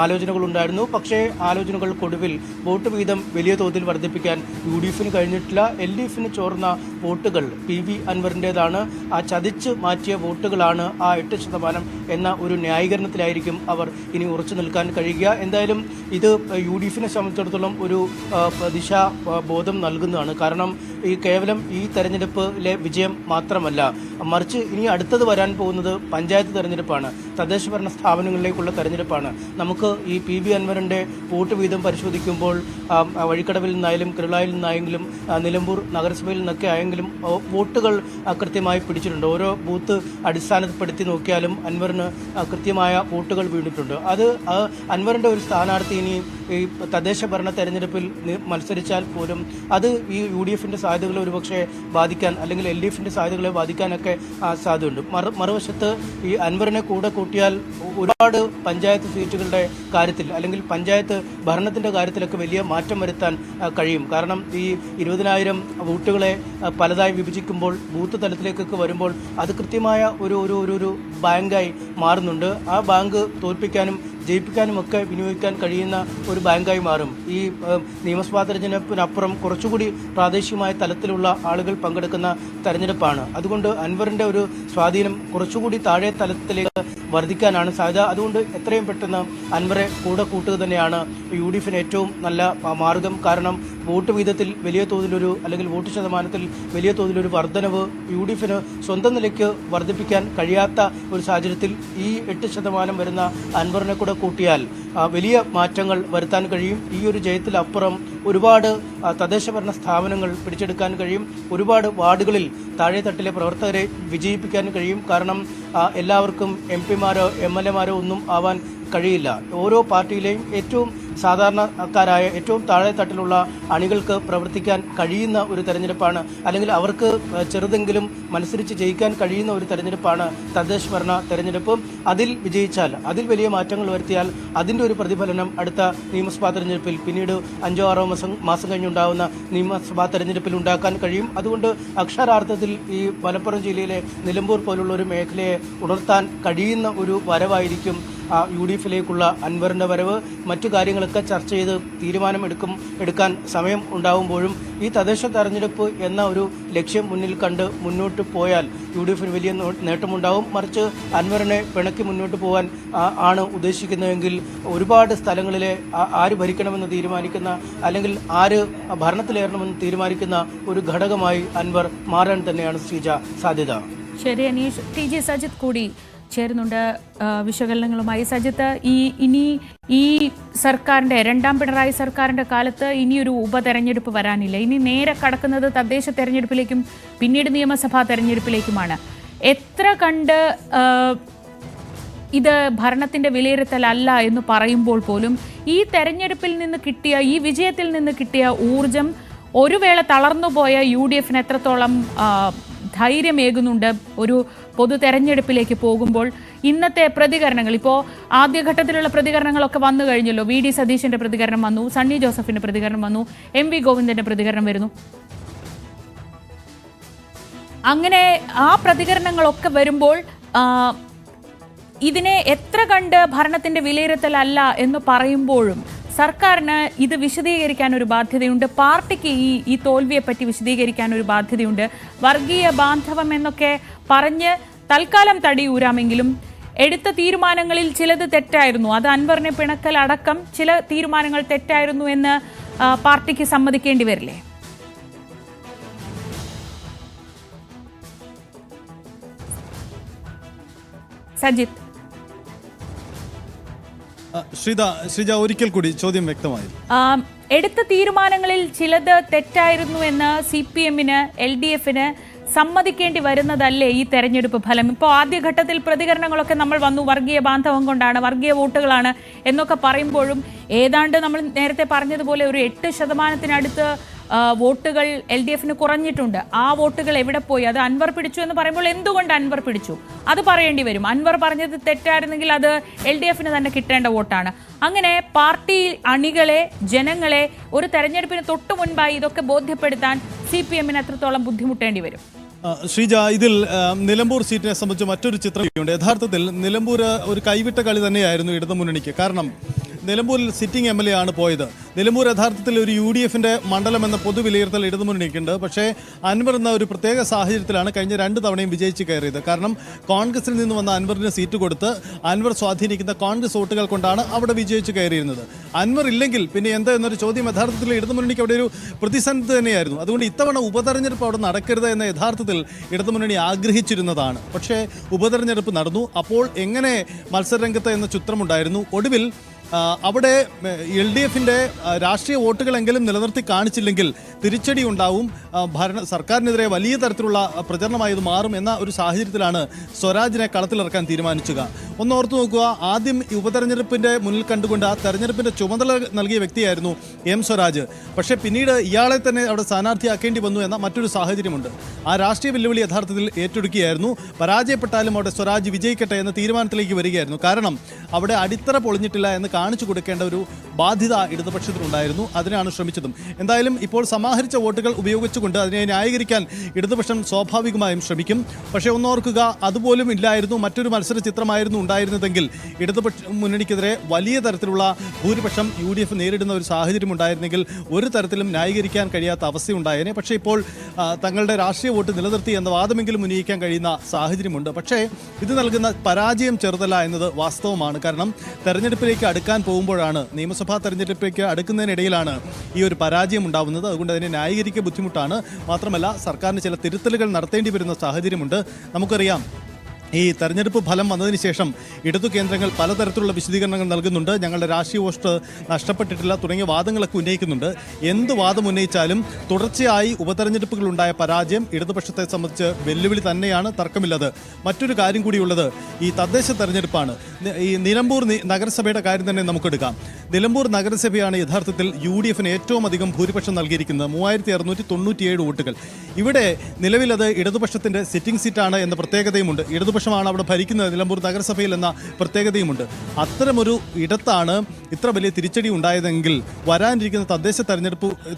ആലോചനകൾ ഉണ്ടായിരുന്നു. പക്ഷേ ആലോചനകൾക്കൊടുവിൽ വോട്ട് വീതം വലിയ തോതിൽ വർദ്ധിപ്പിക്കാൻ UDFന് കഴിഞ്ഞിട്ടില്ല. LDFന് ചോർന്ന വോട്ടുകൾ PV അൻവറിൻ്റെതാണ്. ആ ചതിച്ച് മാറ്റിയ വോട്ടുകളാണ് ആ 8% എന്ന ഒരു ന്യായീകരണത്തിലായിരിക്കും അവർ ഇനി ഉറച്ചു നിൽക്കാൻ കഴിയുക. എന്തായാലും ഇത് UDFനെ സംബന്ധിച്ചിടത്തോളം ഒരു ദിശാബോധം നൽകുന്നതാണ്. കാരണം കേവലം ഈ തെരഞ്ഞെടുപ്പിലെ വിജയം മാത്രമല്ല, മറിച്ച് ഇനി അടുത്തത് വരാൻ പോകുന്നത് പഞ്ചായത്ത് തെരഞ്ഞെടുപ്പാണ്, തദ്ദേശ ഭരണ സ്ഥാപനങ്ങളിലേക്കുള്ള തെരഞ്ഞെടുപ്പാണ്. നമുക്ക് ഈ PV അൻവറിൻ്റെ വോട്ട് വീതം പരിശോധിക്കുമ്പോൾ വഴിക്കടവിൽ നിന്നായാലും കിരുളായിൽ നിന്നായെങ്കിലും നിലമ്പൂർ നഗരസഭയിൽ നിന്നൊക്കെ ആയെങ്കിലും വോട്ടുകൾ കൃത്യമായി പിടിച്ചിട്ടുണ്ട്. ഓരോ ബൂത്ത് അടിസ്ഥാനപ്പെടുത്തി നോക്കിയാലും അൻവറിന് കൃത്യമായ വോട്ടുകൾ വീണിട്ടുണ്ട്. അത് അൻവറിൻ്റെ ഒരു സ്ഥാനാർത്ഥി ഇനി ഈ തദ്ദേശ ഭരണ തെരഞ്ഞെടുപ്പിൽ മത്സരിച്ചാൽ പോലും അത് ഈ UDFന്റെ സാധ്യതകളെ ഒരുപക്ഷെ ബാധിക്കാൻ, അല്ലെങ്കിൽ LDFന്റെ സാധ്യതകളെ ബാധിക്കാനൊക്കെ സാധ്യതയുണ്ട്. മറുവശത്ത് ഈ അൻവറിനെ കൂടെ കൂട്ടിയാൽ ഒരുപാട് പഞ്ചായത്ത് സീറ്റുകളുടെ കാര്യത്തിൽ, അല്ലെങ്കിൽ പഞ്ചായത്ത് ഭരണത്തിൻ്റെ കാര്യത്തിലൊക്കെ വലിയ മാറ്റം വരുത്താൻ കഴിയും. കാരണം ഈ 20,000 വോട്ടുകളെ പലതായി വിഭജിക്കുമ്പോൾ ബൂത്ത് തലത്തിലേക്കൊക്കെ വരുമ്പോൾ അത് കൃത്യമായ ഒരു ബാങ്കായി മാറുന്നുണ്ട്. ആ ബാങ്ക് തോൽപ്പിക്കാനും ജയിപ്പിക്കാനുമൊക്കെ വിനിയോഗിക്കാൻ കഴിയുന്ന ഒരു ബാങ്കായി മാറും. ഈ നിയമസഭാ തെരഞ്ഞെടുപ്പിനപ്പുറം കുറച്ചുകൂടി പ്രാദേശികമായ തലത്തിലുള്ള ആളുകൾ പങ്കെടുക്കുന്ന തെരഞ്ഞെടുപ്പാണ്. അതുകൊണ്ട് അൻവറിൻ്റെ ഒരു സ്വാധീനം കുറച്ചുകൂടി താഴെ തലത്തിലേക്ക് വർദ്ധിക്കാനാണ് സാധ്യത. അതുകൊണ്ട് എത്രയും പെട്ടെന്ന് അൻവറെ കൂടെ കൂട്ടുക തന്നെയാണ് UDFന് ഏറ്റവും നല്ല മാർഗം. കാരണം വോട്ട് വീതത്തിൽ വലിയ തോതിലൊരു, അല്ലെങ്കിൽ വോട്ട് ശതമാനത്തിൽ വലിയ തോതിലൊരു വർധനവ് UDFന് സ്വന്തം നിലയ്ക്ക് വർദ്ധിപ്പിക്കാൻ കഴിയാത്ത ഒരു സാഹചര്യത്തിൽ ഈ 8% വരുന്ന അൻവറിനെ കൂടെ കൂട്ടിയാൽ വലിയ മാറ്റങ്ങൾ വരുത്താൻ കഴിയും. ഈ ഒരു ജയത്തിലപ്പുറം ഒരുപാട് തദ്ദേശ ഭരണ സ്ഥാപനങ്ങൾ പിടിച്ചെടുക്കാൻ കഴിയും. ഒരുപാട് വാർഡുകളിൽ താഴെത്തട്ടിലെ പ്രവർത്തകരെ വിജയിപ്പിക്കാൻ കഴിയും. കാരണം എല്ലാവർക്കും MP-മാരോ MLA-മാരോ ഒന്നും ആവാൻ കഴിയില്ല. ഓരോ പാർട്ടിയിലെയും ഏറ്റവും സാധാരണക്കാരായ ഏറ്റവും താഴെത്തട്ടിലുള്ള അണികൾക്ക് പ്രവർത്തിക്കാൻ കഴിയുന്ന ഒരു തെരഞ്ഞെടുപ്പാണ്, അല്ലെങ്കിൽ അവർക്ക് ചെറുതെങ്കിലും മത്സരിച്ച് ജയിക്കാൻ കഴിയുന്ന ഒരു തെരഞ്ഞെടുപ്പാണ് തദ്ദേശ ഭരണ തെരഞ്ഞെടുപ്പ്. അതിൽ വിജയിച്ചാൽ, അതിൽ വലിയ മാറ്റങ്ങൾ വരുത്തിയാൽ അതിൻ്റെ ഒരു പ്രതിഫലനം അടുത്ത നിയമസഭാ തെരഞ്ഞെടുപ്പിൽ, പിന്നീട് 5-6 മാസം കഴിഞ്ഞുണ്ടാകുന്ന നിയമസഭാ തെരഞ്ഞെടുപ്പിൽ ഉണ്ടാക്കാൻ കഴിയും. അതുകൊണ്ട് അക്ഷരാർത്ഥത്തിൽ ഈ മലപ്പുറം ജില്ലയിലെ നിലമ്പൂർ പോലുള്ള ഒരു മേഖലയെ ഉണർത്താൻ കഴിയുന്ന ഒരു വരവായിരിക്കും UDFിലേക്കുള്ള അൻവറിൻ്റെ വരവ്. മറ്റു കാര്യങ്ങളൊക്കെ ചർച്ച ചെയ്ത് എടുക്കാൻ സമയം ഉണ്ടാകുമ്പോഴും ഈ തദ്ദേശ തെരഞ്ഞെടുപ്പ് എന്ന ഒരു ലക്ഷ്യം മുന്നിൽ കണ്ട് മുന്നോട്ട് പോയാൽ UDFന് വലിയ നേട്ടമുണ്ടാകും. മറിച്ച് അൻവറിനെ പിണക്കി മുന്നോട്ട് പോകാൻ ആണ് ഉദ്ദേശിക്കുന്നതെങ്കിൽ ഒരുപാട് സ്ഥലങ്ങളിലെ ആര് ഭരിക്കണമെന്ന് തീരുമാനിക്കുന്ന, അല്ലെങ്കിൽ ആര് ഭരണത്തിലേറണമെന്ന് തീരുമാനിക്കുന്ന ഒരു ഘടകമായി അൻവർ മാറാൻ തന്നെയാണ് ശ്രീജ സാധ്യത. ശരി അനീഷ്. TG സജിത്ത് കൂടി ചേരുന്നുണ്ട് വിശകലനങ്ങളുമായി. സജിത്ത്, ഇനി ഈ സർക്കാരിൻ്റെ, രണ്ടാം പിണറായി സർക്കാരിൻ്റെ കാലത്ത് ഇനിയൊരു ഉപതെരഞ്ഞെടുപ്പ് വരാനില്ല. ഇനി നേരെ കടക്കുന്നത് തദ്ദേശ തെരഞ്ഞെടുപ്പിലേക്കും പിന്നീട് നിയമസഭാ തെരഞ്ഞെടുപ്പിലേക്കുമാണ്. എത്ര കണ്ട് ഇത് ഭരണത്തിന്റെ വിലയിരുത്തലല്ല എന്ന് പറയുമ്പോൾ പോലും ഈ തെരഞ്ഞെടുപ്പിൽ നിന്ന് കിട്ടിയ, ഈ വിജയത്തിൽ നിന്ന് കിട്ടിയ ഊർജം ഒരു വേള തളർന്നുപോയ UDF-ന് എത്രത്തോളം ധൈര്യമേകുന്നുണ്ട് ഒരു പൊതു തെരഞ്ഞെടുപ്പിലേക്ക് പോകുമ്പോൾ? ഇന്നത്തെ പ്രതികരണങ്ങൾ, ഇപ്പോൾ ആദ്യഘട്ടത്തിലുള്ള പ്രതികരണങ്ങളൊക്കെ വന്നു കഴിഞ്ഞല്ലോ. VD സതീശന്റെ പ്രതികരണം വന്നു, സണ്ണി ജോസഫിന്റെ പ്രതികരണം വന്നു, MV ഗോവിന്ദന്റെ പ്രതികരണം വരുന്നു. അങ്ങനെ ആ പ്രതികരണങ്ങളൊക്കെ വരുമ്പോൾ ഇതിനെ എത്ര കണ്ട് ഭരണത്തിന്റെ വിലയിരുത്തലല്ല എന്ന് പറയുമ്പോഴും സർക്കാരിന് ഇത് വിശദീകരിക്കാൻ ഒരു ബാധ്യതയുണ്ട്. പാർട്ടിക്ക് ഈ തോൽവിയെപ്പറ്റി വിശദീകരിക്കാൻ ഒരു ബാധ്യതയുണ്ട്. വർഗീയ ബാന്ധവം എന്നൊക്കെ പറഞ്ഞ് തൽക്കാലം തടിയൂരാമെങ്കിലും എടുത്ത തീരുമാനങ്ങളിൽ ചിലത് തെറ്റായിരുന്നു. അത് അൻവറിനെ പിണക്കൽ അടക്കം ചില തീരുമാനങ്ങൾ തെറ്റായിരുന്നു എന്ന് പാർട്ടിക്ക് സമ്മതിക്കേണ്ടി വരില്ലേ? സജിത്ത്, ശ്രീജ ഒരിക്കൽ കൂടി ചോദ്യം വ്യക്തമായി. എടുത്ത തീരുമാനങ്ങളിൽ ചിലത് തെറ്റായിരുന്നു എന്ന് CPM-ന് LDF-ന് സമ്മതിക്കേണ്ടി വരുന്നതല്ലേ ഈ തെരഞ്ഞെടുപ്പ് ഫലം? ഇപ്പോൾ ആദ്യഘട്ടത്തിൽ പ്രതികരണങ്ങളൊക്കെ നമ്മൾ വന്നു, വർഗീയ ബാന്ധവം കൊണ്ടാണ്, വർഗീയ വോട്ടുകളാണ് എന്നൊക്കെ പറയുമ്പോഴും ഏതാണ്ട് നമ്മൾ നേരത്തെ പറഞ്ഞതുപോലെ ഒരു 8% വോട്ടുകൾ LDF-ന് കുറഞ്ഞിട്ടുണ്ട്. ആ വോട്ടുകൾ എവിടെ പോയി? അത് അൻവർ പിടിച്ചു എന്ന് പറയുമ്പോൾ എന്തുകൊണ്ട് അൻവർ പിടിച്ചു അത് പറയേണ്ടി വരും. അൻവർ പറഞ്ഞത് തെറ്റായിരുന്നെങ്കിൽ അത് LDF-ന് തന്നെ കിട്ടേണ്ട വോട്ടാണ്. അങ്ങനെ പാർട്ടി അണികളെ, ജനങ്ങളെ ഒരു തെരഞ്ഞെടുപ്പിന് തൊട്ടു മുൻപായി ഇതൊക്കെ ബോധ്യപ്പെടുത്താൻ CPM-ന് എത്രത്തോളം ബുദ്ധിമുട്ടേണ്ടി വരും? ശ്രീജ, ഇതിൽ നിലമ്പൂർ സീറ്റിനെ സംബന്ധിച്ച് മറ്റൊരു ചിത്രമുണ്ട്. യഥാർത്ഥത്തിൽ നിലമ്പൂർ ഒരു കൈവിട്ട കളി തന്നെയായിരുന്നു ഇടതുമുന്നണിക്ക്. കാരണം നിലമ്പൂരിൽ സിറ്റിംഗ് MLA ആണ് പോയത്. നിലമ്പൂർ യഥാർത്ഥത്തിൽ ഒരു UDF-ന്റെ മണ്ഡലം എന്ന പൊതുവിലയിരുത്തൽ ഇടതുമുന്നണിക്കുണ്ട്. പക്ഷേ അൻവർ എന്ന ഒരു പ്രത്യേക സാഹചര്യത്തിലാണ് കഴിഞ്ഞ 2 തവണയും വിജയിച്ച് കയറിയത്. കാരണം കോൺഗ്രസിൽ നിന്ന് വന്ന അൻവറിന് സീറ്റ് കൊടുത്ത് അൻവർ സ്വാധീനിക്കുന്ന കോൺഗ്രസ് വോട്ടുകൾ കൊണ്ടാണ് അവിടെ വിജയിച്ച് കയറിയിരുന്നത്. അൻവർ ഇല്ലെങ്കിൽ പിന്നെ എന്താ എന്നൊരു ചോദ്യം യഥാർത്ഥത്തിൽ ഇടതുമുന്നണിക്ക് അവിടെ ഒരു പ്രതിസന്ധി തന്നെയായിരുന്നു. അതുകൊണ്ട് ഇത്തവണ ഉപതെരഞ്ഞെടുപ്പ് അവിടെ നടക്കരുത് എന്ന യഥാർത്ഥത്തിൽ ഇടതുമുന്നണി ആഗ്രഹിച്ചിരുന്നതാണ്. പക്ഷേ ഉപതെരഞ്ഞെടുപ്പ് നടന്നു. അപ്പോൾ എങ്ങനെ മത്സരരംഗത്ത് എന്ന ചിത്രമുണ്ടായിരുന്നു. ഒടുവിൽ അവിടെ LDF-ന്റെ രാഷ്ട്രീയ വോട്ടുകളെങ്കിലും നിലനിർത്തി കാണിച്ചില്ലെങ്കിൽ തിരിച്ചടി ഉണ്ടാവും, സർക്കാരിനെതിരെ വലിയ തരത്തിലുള്ള പ്രചരണമായി ഇത് മാറും എന്ന ഒരു സാഹചര്യത്തിലാണ് സ്വരാജിനെ കളത്തിലിറക്കാൻ തീരുമാനിച്ചുക. ഒന്ന് ഓർത്തു നോക്കുക, ആദ്യം ഉപതെരഞ്ഞെടുപ്പിന്റെ മുന്നിൽ കണ്ടുകൊണ്ട് ആ തെരഞ്ഞെടുപ്പിന്റെ ചുമതല നൽകിയ വ്യക്തിയായിരുന്നു M സ്വരാജ്. പക്ഷേ പിന്നീട് ഇയാളെ തന്നെ അവിടെ സ്ഥാനാർത്ഥിയാക്കേണ്ടി വന്നു എന്ന മറ്റൊരു സാഹചര്യമുണ്ട്. ആ രാഷ്ട്രീയ വെല്ലുവിളി യഥാർത്ഥത്തിൽ ഏറ്റെടുക്കുകയായിരുന്നു. പരാജയപ്പെട്ടാലും അവിടെ സ്വരാജ് വിജയിക്കട്ടെ എന്ന തീരുമാനത്തിലേക്ക് വരികയായിരുന്നു. കാരണം അവിടെ അടിത്തറ പൊളിഞ്ഞിട്ടില്ല എന്ന് കാണിച്ചു കൊടുക്കേണ്ട ഒരു ബാധ്യത ഇടതുപക്ഷത്തിനുണ്ടായിരുന്നു. അതിനാണ് ശ്രമിച്ചതും. എന്തായാലും ഇപ്പോൾ സമാഹരിച്ച വോട്ടുകൾ ഉപയോഗിച്ചുകൊണ്ട് അതിനെ ന്യായീകരിക്കാൻ ഇടതുപക്ഷം സ്വാഭാവികമായും ശ്രമിക്കും. പക്ഷേ ഒന്നോർക്കുക, അതുപോലും ഇല്ലായിരുന്നു, മറ്റൊരു മത്സര ചിത്രമായിരുന്നു ഉണ്ടായിരുന്നതെങ്കിൽ ഇടതുപക്ഷ മുന്നണിക്കെതിരെ വലിയ തരത്തിലുള്ള ഭൂരിപക്ഷം UDF നേരിടുന്ന ഒരു സാഹചര്യം ഉണ്ടായിരുന്നെങ്കിൽ ഒരു തരത്തിലും ന്യായീകരിക്കാൻ കഴിയാത്ത അവസ്ഥയുണ്ടായേനെ. പക്ഷേ ഇപ്പോൾ തങ്ങളുടെ രാഷ്ട്രീയ വോട്ട് നിലനിർത്തി എന്ന വാദമെങ്കിലും ഉന്നയിക്കാൻ കഴിയുന്ന സാഹചര്യമുണ്ട്. പക്ഷേ ഇത് നൽകുന്ന പരാജയം ചെറുതല്ല എന്നത് വാസ്തവമാണ്. കാരണം തെരഞ്ഞെടുപ്പിലേക്ക് അടുക്കാൻ പോകുമ്പോഴാണ്, നിയമസഭാ തെരഞ്ഞെടുപ്പിലേക്ക് അടുക്കുന്നതിനിടയിലാണ് ഈ ഒരു പരാജയം ഉണ്ടാവുന്നത്. അതുകൊണ്ട് അതിനെ ന്യായീകരിക്കുക ബുദ്ധിമുട്ടാണ്. മാത്രമല്ല സർക്കാരിന് ചില തിരുത്തലുകൾ നടത്തേണ്ടി വരുന്ന സാഹചര്യമുണ്ട്. നമുക്കറിയാം, ഈ തെരഞ്ഞെടുപ്പ് ഫലം വന്നതിന് ശേഷം ഇടതു കേന്ദ്രങ്ങൾ പലതരത്തിലുള്ള വിശദീകരണങ്ങൾ നൽകുന്നുണ്ട്. ഞങ്ങളുടെ രാഷ്ട്രീയ വോട്ട് നഷ്ടപ്പെട്ടിട്ടില്ല തുടങ്ങിയ വാദങ്ങളൊക്കെ ഉന്നയിക്കുന്നുണ്ട്. എന്ത് വാദം ഉന്നയിച്ചാലും തുടർച്ചയായി ഉപതെരഞ്ഞെടുപ്പുകളുണ്ടായ പരാജയം ഇടതുപക്ഷത്തെ സംബന്ധിച്ച് വെല്ലുവിളി തന്നെയാണ്, തർക്കമില്ലത്. മറ്റൊരു കാര്യം കൂടിയുള്ളത് ഈ തദ്ദേശ തെരഞ്ഞെടുപ്പാണ്. ഈ നിലമ്പൂർ നഗരസഭയുടെ കാര്യം തന്നെ നമുക്കെടുക്കാം. നിലമ്പൂർ നഗരസഭയാണ് യഥാർത്ഥത്തിൽ UDF-ന് ഏറ്റവും അധികം ഭൂരിപക്ഷം നൽകിയിരിക്കുന്നത്, 3697 വോട്ടുകൾ. ഇവിടെ നിലവിലത് ഇടതുപക്ഷത്തിൻ്റെ സിറ്റിംഗ് സീറ്റാണ് എന്ന പ്രത്യേകതയുമുണ്ട്. ഇടതുപക്ഷമാണ് അവിടെ ഭരിക്കുന്നത് നിലമ്പൂർ നഗരസഭയിൽ എന്ന പ്രത്യേകതയുമുണ്ട്. അത്തരമൊരു ഇടത്താണ് ഇത്ര വലിയ തിരിച്ചടി ഉണ്ടായതെങ്കിൽ വരാനിരിക്കുന്ന തദ്ദേശ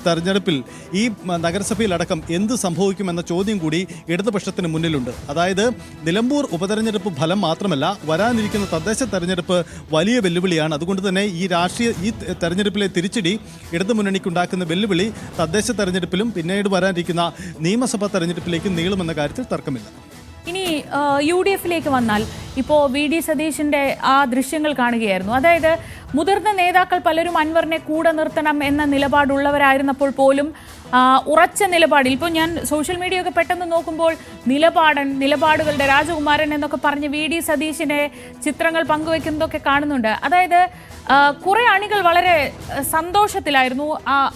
തെരഞ്ഞെടുപ്പിൽ ഈ നഗരസഭയിലടക്കം എന്ത് സംഭവിക്കുമെന്ന ചോദ്യം കൂടി ഇടതുപക്ഷത്തിന് മുന്നിലുണ്ട്. അതായത് നിലമ്പൂർ ഉപതെരഞ്ഞെടുപ്പ് ഫലം മാത്രമല്ല, വരാനിരിക്കുന്ന തദ്ദേശ തെരഞ്ഞെടുപ്പ് വലിയ വെല്ലുവിളിയാണ്. അതുകൊണ്ട് തന്നെ ഈ തെരഞ്ഞെടുപ്പിലെ തിരിച്ചടി ഇടതുമുന്നണിക്കുണ്ടാക്കുന്ന വെല്ലുവിളി തദ്ദേശ തെരഞ്ഞെടുപ്പിലും പിന്നീട് വരാനിരിക്കുന്ന നിയമസഭാ തെരഞ്ഞെടുപ്പിലേക്കും നീളുമെന്ന കാര്യത്തിൽ തർക്കമില്ല. ഇനി UDF-ലേക്ക് വന്നാൽ ഇപ്പോൾ VD സതീശന്റെ ആ ദൃശ്യങ്ങൾ കാണുകയായിരുന്നു. അതായത് മുതിർന്ന നേതാക്കൾ പലരും അൻവറിനെ കൂടെ നിർത്തണം എന്ന നിലപാടുള്ളവരായിരുന്നപ്പോൾ പോലും ഉറച്ച നിലപാടിൽ, ഇപ്പോൾ ഞാൻ സോഷ്യൽ മീഡിയ ഒക്കെ പെട്ടെന്ന് നോക്കുമ്പോൾ നിലപാടുകളുടെ രാജകുമാരൻ എന്നൊക്കെ പറഞ്ഞ് VD സതീശന്റെ ചിത്രങ്ങൾ പങ്കുവെക്കുന്നതൊക്കെ കാണുന്നുണ്ട്. അതായത് കുറെ അണികൾ വളരെ സന്തോഷത്തിലായിരുന്നു.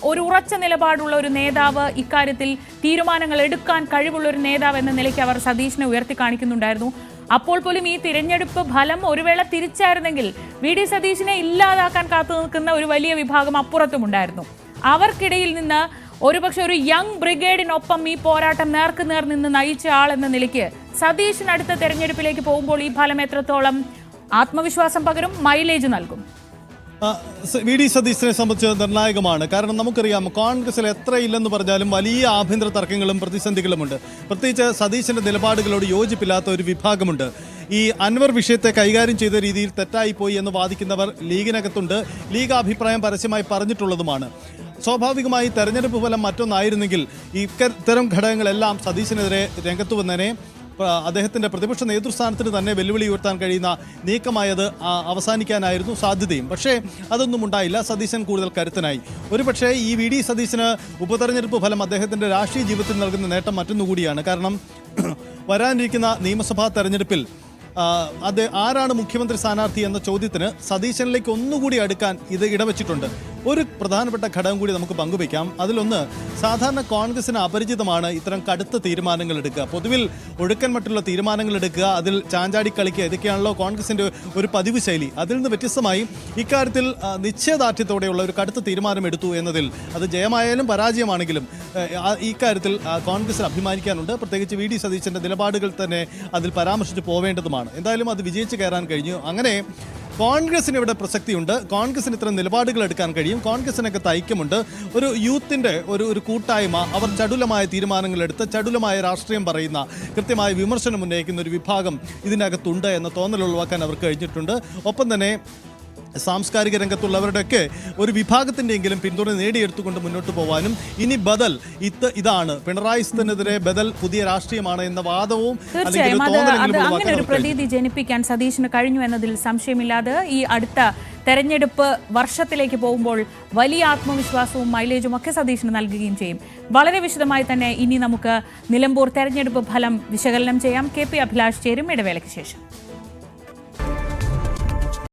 ഒരു ഉറച്ച നിലപാടുള്ള ഒരു നേതാവ്, ഇക്കാര്യത്തിൽ തീരുമാനങ്ങൾ എടുക്കാൻ കഴിവുള്ള ഒരു നേതാവ് എന്ന നിലയ്ക്ക് അവർ സതീശനെ ഉയർത്തി കാണിക്കുന്നുണ്ടായിരുന്നു. അപ്പോൾ പോലും ഈ തിരഞ്ഞെടുപ്പ് ഫലം ഒരു വേള തിരിച്ചായിരുന്നെങ്കിൽ വി.ഡി. സതീശിനെ ഇല്ലാതാക്കാൻ കാത്തു നിൽക്കുന്ന ഒരു വലിയ വിഭാഗം അപ്പുറത്തുമുണ്ടായിരുന്നു. അവർക്കിടയിൽ നിന്ന് ഒരുപക്ഷെ ഒരു യങ് ബ്രിഗേഡിനൊപ്പം ഈ പോരാട്ടം നേർക്കുനേർ നിന്ന് നയിച്ച ആൾ എന്ന നിലയ്ക്ക് സതീശൻ അടുത്ത തെരഞ്ഞെടുപ്പിലേക്ക് പോകുമ്പോൾ ഈ ഫലം എത്രത്തോളം ആത്മവിശ്വാസം പകരും, മൈലേജ് നൽകും? വി.ഡി. സതീശനെ സംബന്ധിച്ച് നിർണായകമാണ്. കാരണം നമുക്കറിയാം, കോൺഗ്രസിൽ എത്ര ഇല്ലെന്ന് പറഞ്ഞാലും വലിയ ആഭ്യന്തര തർക്കങ്ങളും പ്രതിസന്ധികളുമുണ്ട്. പ്രത്യേകിച്ച് സതീശന്റെ നിലപാടുകളോട് യോജിപ്പില്ലാത്ത ഒരു വിഭാഗമുണ്ട്. ഈ അൻവർ വിഷയത്തെ കൈകാര്യം ചെയ്ത രീതിയിൽ തെറ്റായിപ്പോയി എന്ന് വാദിക്കുന്നവർ ലീഗിനകത്തുണ്ട്. ലീഗ് അഭിപ്രായം പരസ്യമായി പറഞ്ഞിട്ടുള്ളതുമാണ്. സ്വാഭാവികമായി തെരഞ്ഞെടുപ്പ് ഫലം മറ്റൊന്നായിരുന്നെങ്കിൽ ഇത്തരം ഘടകങ്ങളെല്ലാം സതീശനെതിരെ രംഗത്ത് വന്നതിനെ അദ്ദേഹത്തിന്റെ പ്രതിപക്ഷ നേതൃസ്ഥാനത്തിന് തന്നെ വെല്ലുവിളി ഉയർത്താൻ കഴിയുന്ന നീക്കമായത് അവസാനിക്കാനായിരുന്നു സാധ്യതയും. പക്ഷേ അതൊന്നും ഉണ്ടായില്ല. സതീശൻ കൂടുതൽ കരുത്തനായി. ഒരുപക്ഷേ ഈ വി.ഡി. സതീശന് ഉപതെരഞ്ഞെടുപ്പ് ഫലം അദ്ദേഹത്തിന്റെ രാഷ്ട്രീയ ജീവിതത്തിൽ നൽകുന്ന നേട്ടം മറ്റൊന്നുകൂടിയാണ്. കാരണം വരാനിരിക്കുന്ന നിയമസഭാ തെരഞ്ഞെടുപ്പിൽ അത് ആരാണ് മുഖ്യമന്ത്രി സ്ഥാനാർത്ഥി എന്ന ചോദ്യത്തിന് സതീശനിലേക്ക് ഒന്നുകൂടി അടുക്കാൻ ഇത് ഇടവച്ചിട്ടുണ്ട്. ഒരു പ്രധാനപ്പെട്ട ഘടകം കൂടി നമുക്ക് പങ്കുവയ്ക്കാം. അതിലൊന്ന്, സാധാരണ കോൺഗ്രസിന് അപരിചിതമാണ് ഇത്തരം കടുത്ത തീരുമാനങ്ങൾ എടുക്കുക. പൊതുവിൽ ഒഴുക്കൻ മറ്റുള്ള തീരുമാനങ്ങൾ എടുക്കുക, അതിൽ ചാഞ്ചാടി കളിക്കുക, ഇതൊക്കെയാണല്ലോ കോൺഗ്രസിന്റെ ഒരു പതിവ് ശൈലി. അതിൽ നിന്ന് വ്യത്യസ്തമായി ഇക്കാര്യത്തിൽ നിശ്ചയദാർഢ്യത്തോടെയുള്ള ഒരു കടുത്ത തീരുമാനം എടുത്തു എന്നതിൽ അത് ജയമായാലും പരാജയമാണെങ്കിലും ഇക്കാര്യത്തിൽ കോൺഗ്രസിന് അഭിമാനിക്കാനുണ്ട്. പ്രത്യേകിച്ച് വി.ഡി. സതീശന്റെ നിലപാടുകൾ തന്നെ അതിൽ പരാമർശിച്ച് പോവേണ്ടതുമാണ്. എന്തായാലും അത് വിജയിച്ച് കയറാൻ കഴിഞ്ഞു. അങ്ങനെ കോൺഗ്രസിന് ഇവിടെ പ്രസക്തിയുണ്ട്. കോൺഗ്രസിന് ഇത്തരം നിലപാടുകൾ എടുക്കാൻ കഴിയും. കോൺഗ്രസിനൊക്കെ ഐക്യമുണ്ട്. ഒരു യൂത്തിൻ്റെ ഒരു കൂട്ടായ്മ, അവർ ചടുലമായ തീരുമാനങ്ങൾ എടുത്ത് ചടുലമായ രാഷ്ട്രീയം പറയുന്ന, കൃത്യമായ വിമർശനം ഉന്നയിക്കുന്ന ഒരു വിഭാഗം ഇതിനകത്തുണ്ട് എന്ന തോന്നൽ ഉളവാക്കാൻ അവർക്ക് കഴിഞ്ഞിട്ടുണ്ട്. ഒപ്പം തന്നെ സാംസ്കാരിക രംഗത്തുള്ളവരുടെയൊക്കെ ഒരു വിഭാഗത്തിൻ്റെയെങ്കിലും പിന്തുണ നേടിയെടുത്തുകൊണ്ട് മുന്നോട്ട് പോകാനും ഇനി ബദൽ ഇതാണ് പിണറായി സ്ഥിതിനെതിരെ ബദൽ പുതിയ രാഷ്ട്രീയമാണ് എന്ന വാദവും തീർച്ചയായും അങ്ങനെ ഒരു പ്രതീതി ജനിപ്പിക്കാൻ സതീശന് കഴിഞ്ഞു എന്നതിൽ സംശയമില്ലാതെ ഈ അടുത്ത തെരഞ്ഞെടുപ്പ് വർഷത്തിലേക്ക് പോകുമ്പോൾ വലിയ ആത്മവിശ്വാസവും മൈലേജും ഒക്കെ സതീശന് നൽകുകയും ചെയ്യും. വളരെ വിശദമായി തന്നെ ഇനി നമുക്ക് നിലമ്പൂർ തെരഞ്ഞെടുപ്പ് ഫലം വിശകലനം ചെയ്യാം. കെ.പി. അഭിലാഷ് ചേരും ഇടവേളയ്ക്ക് ശേഷം.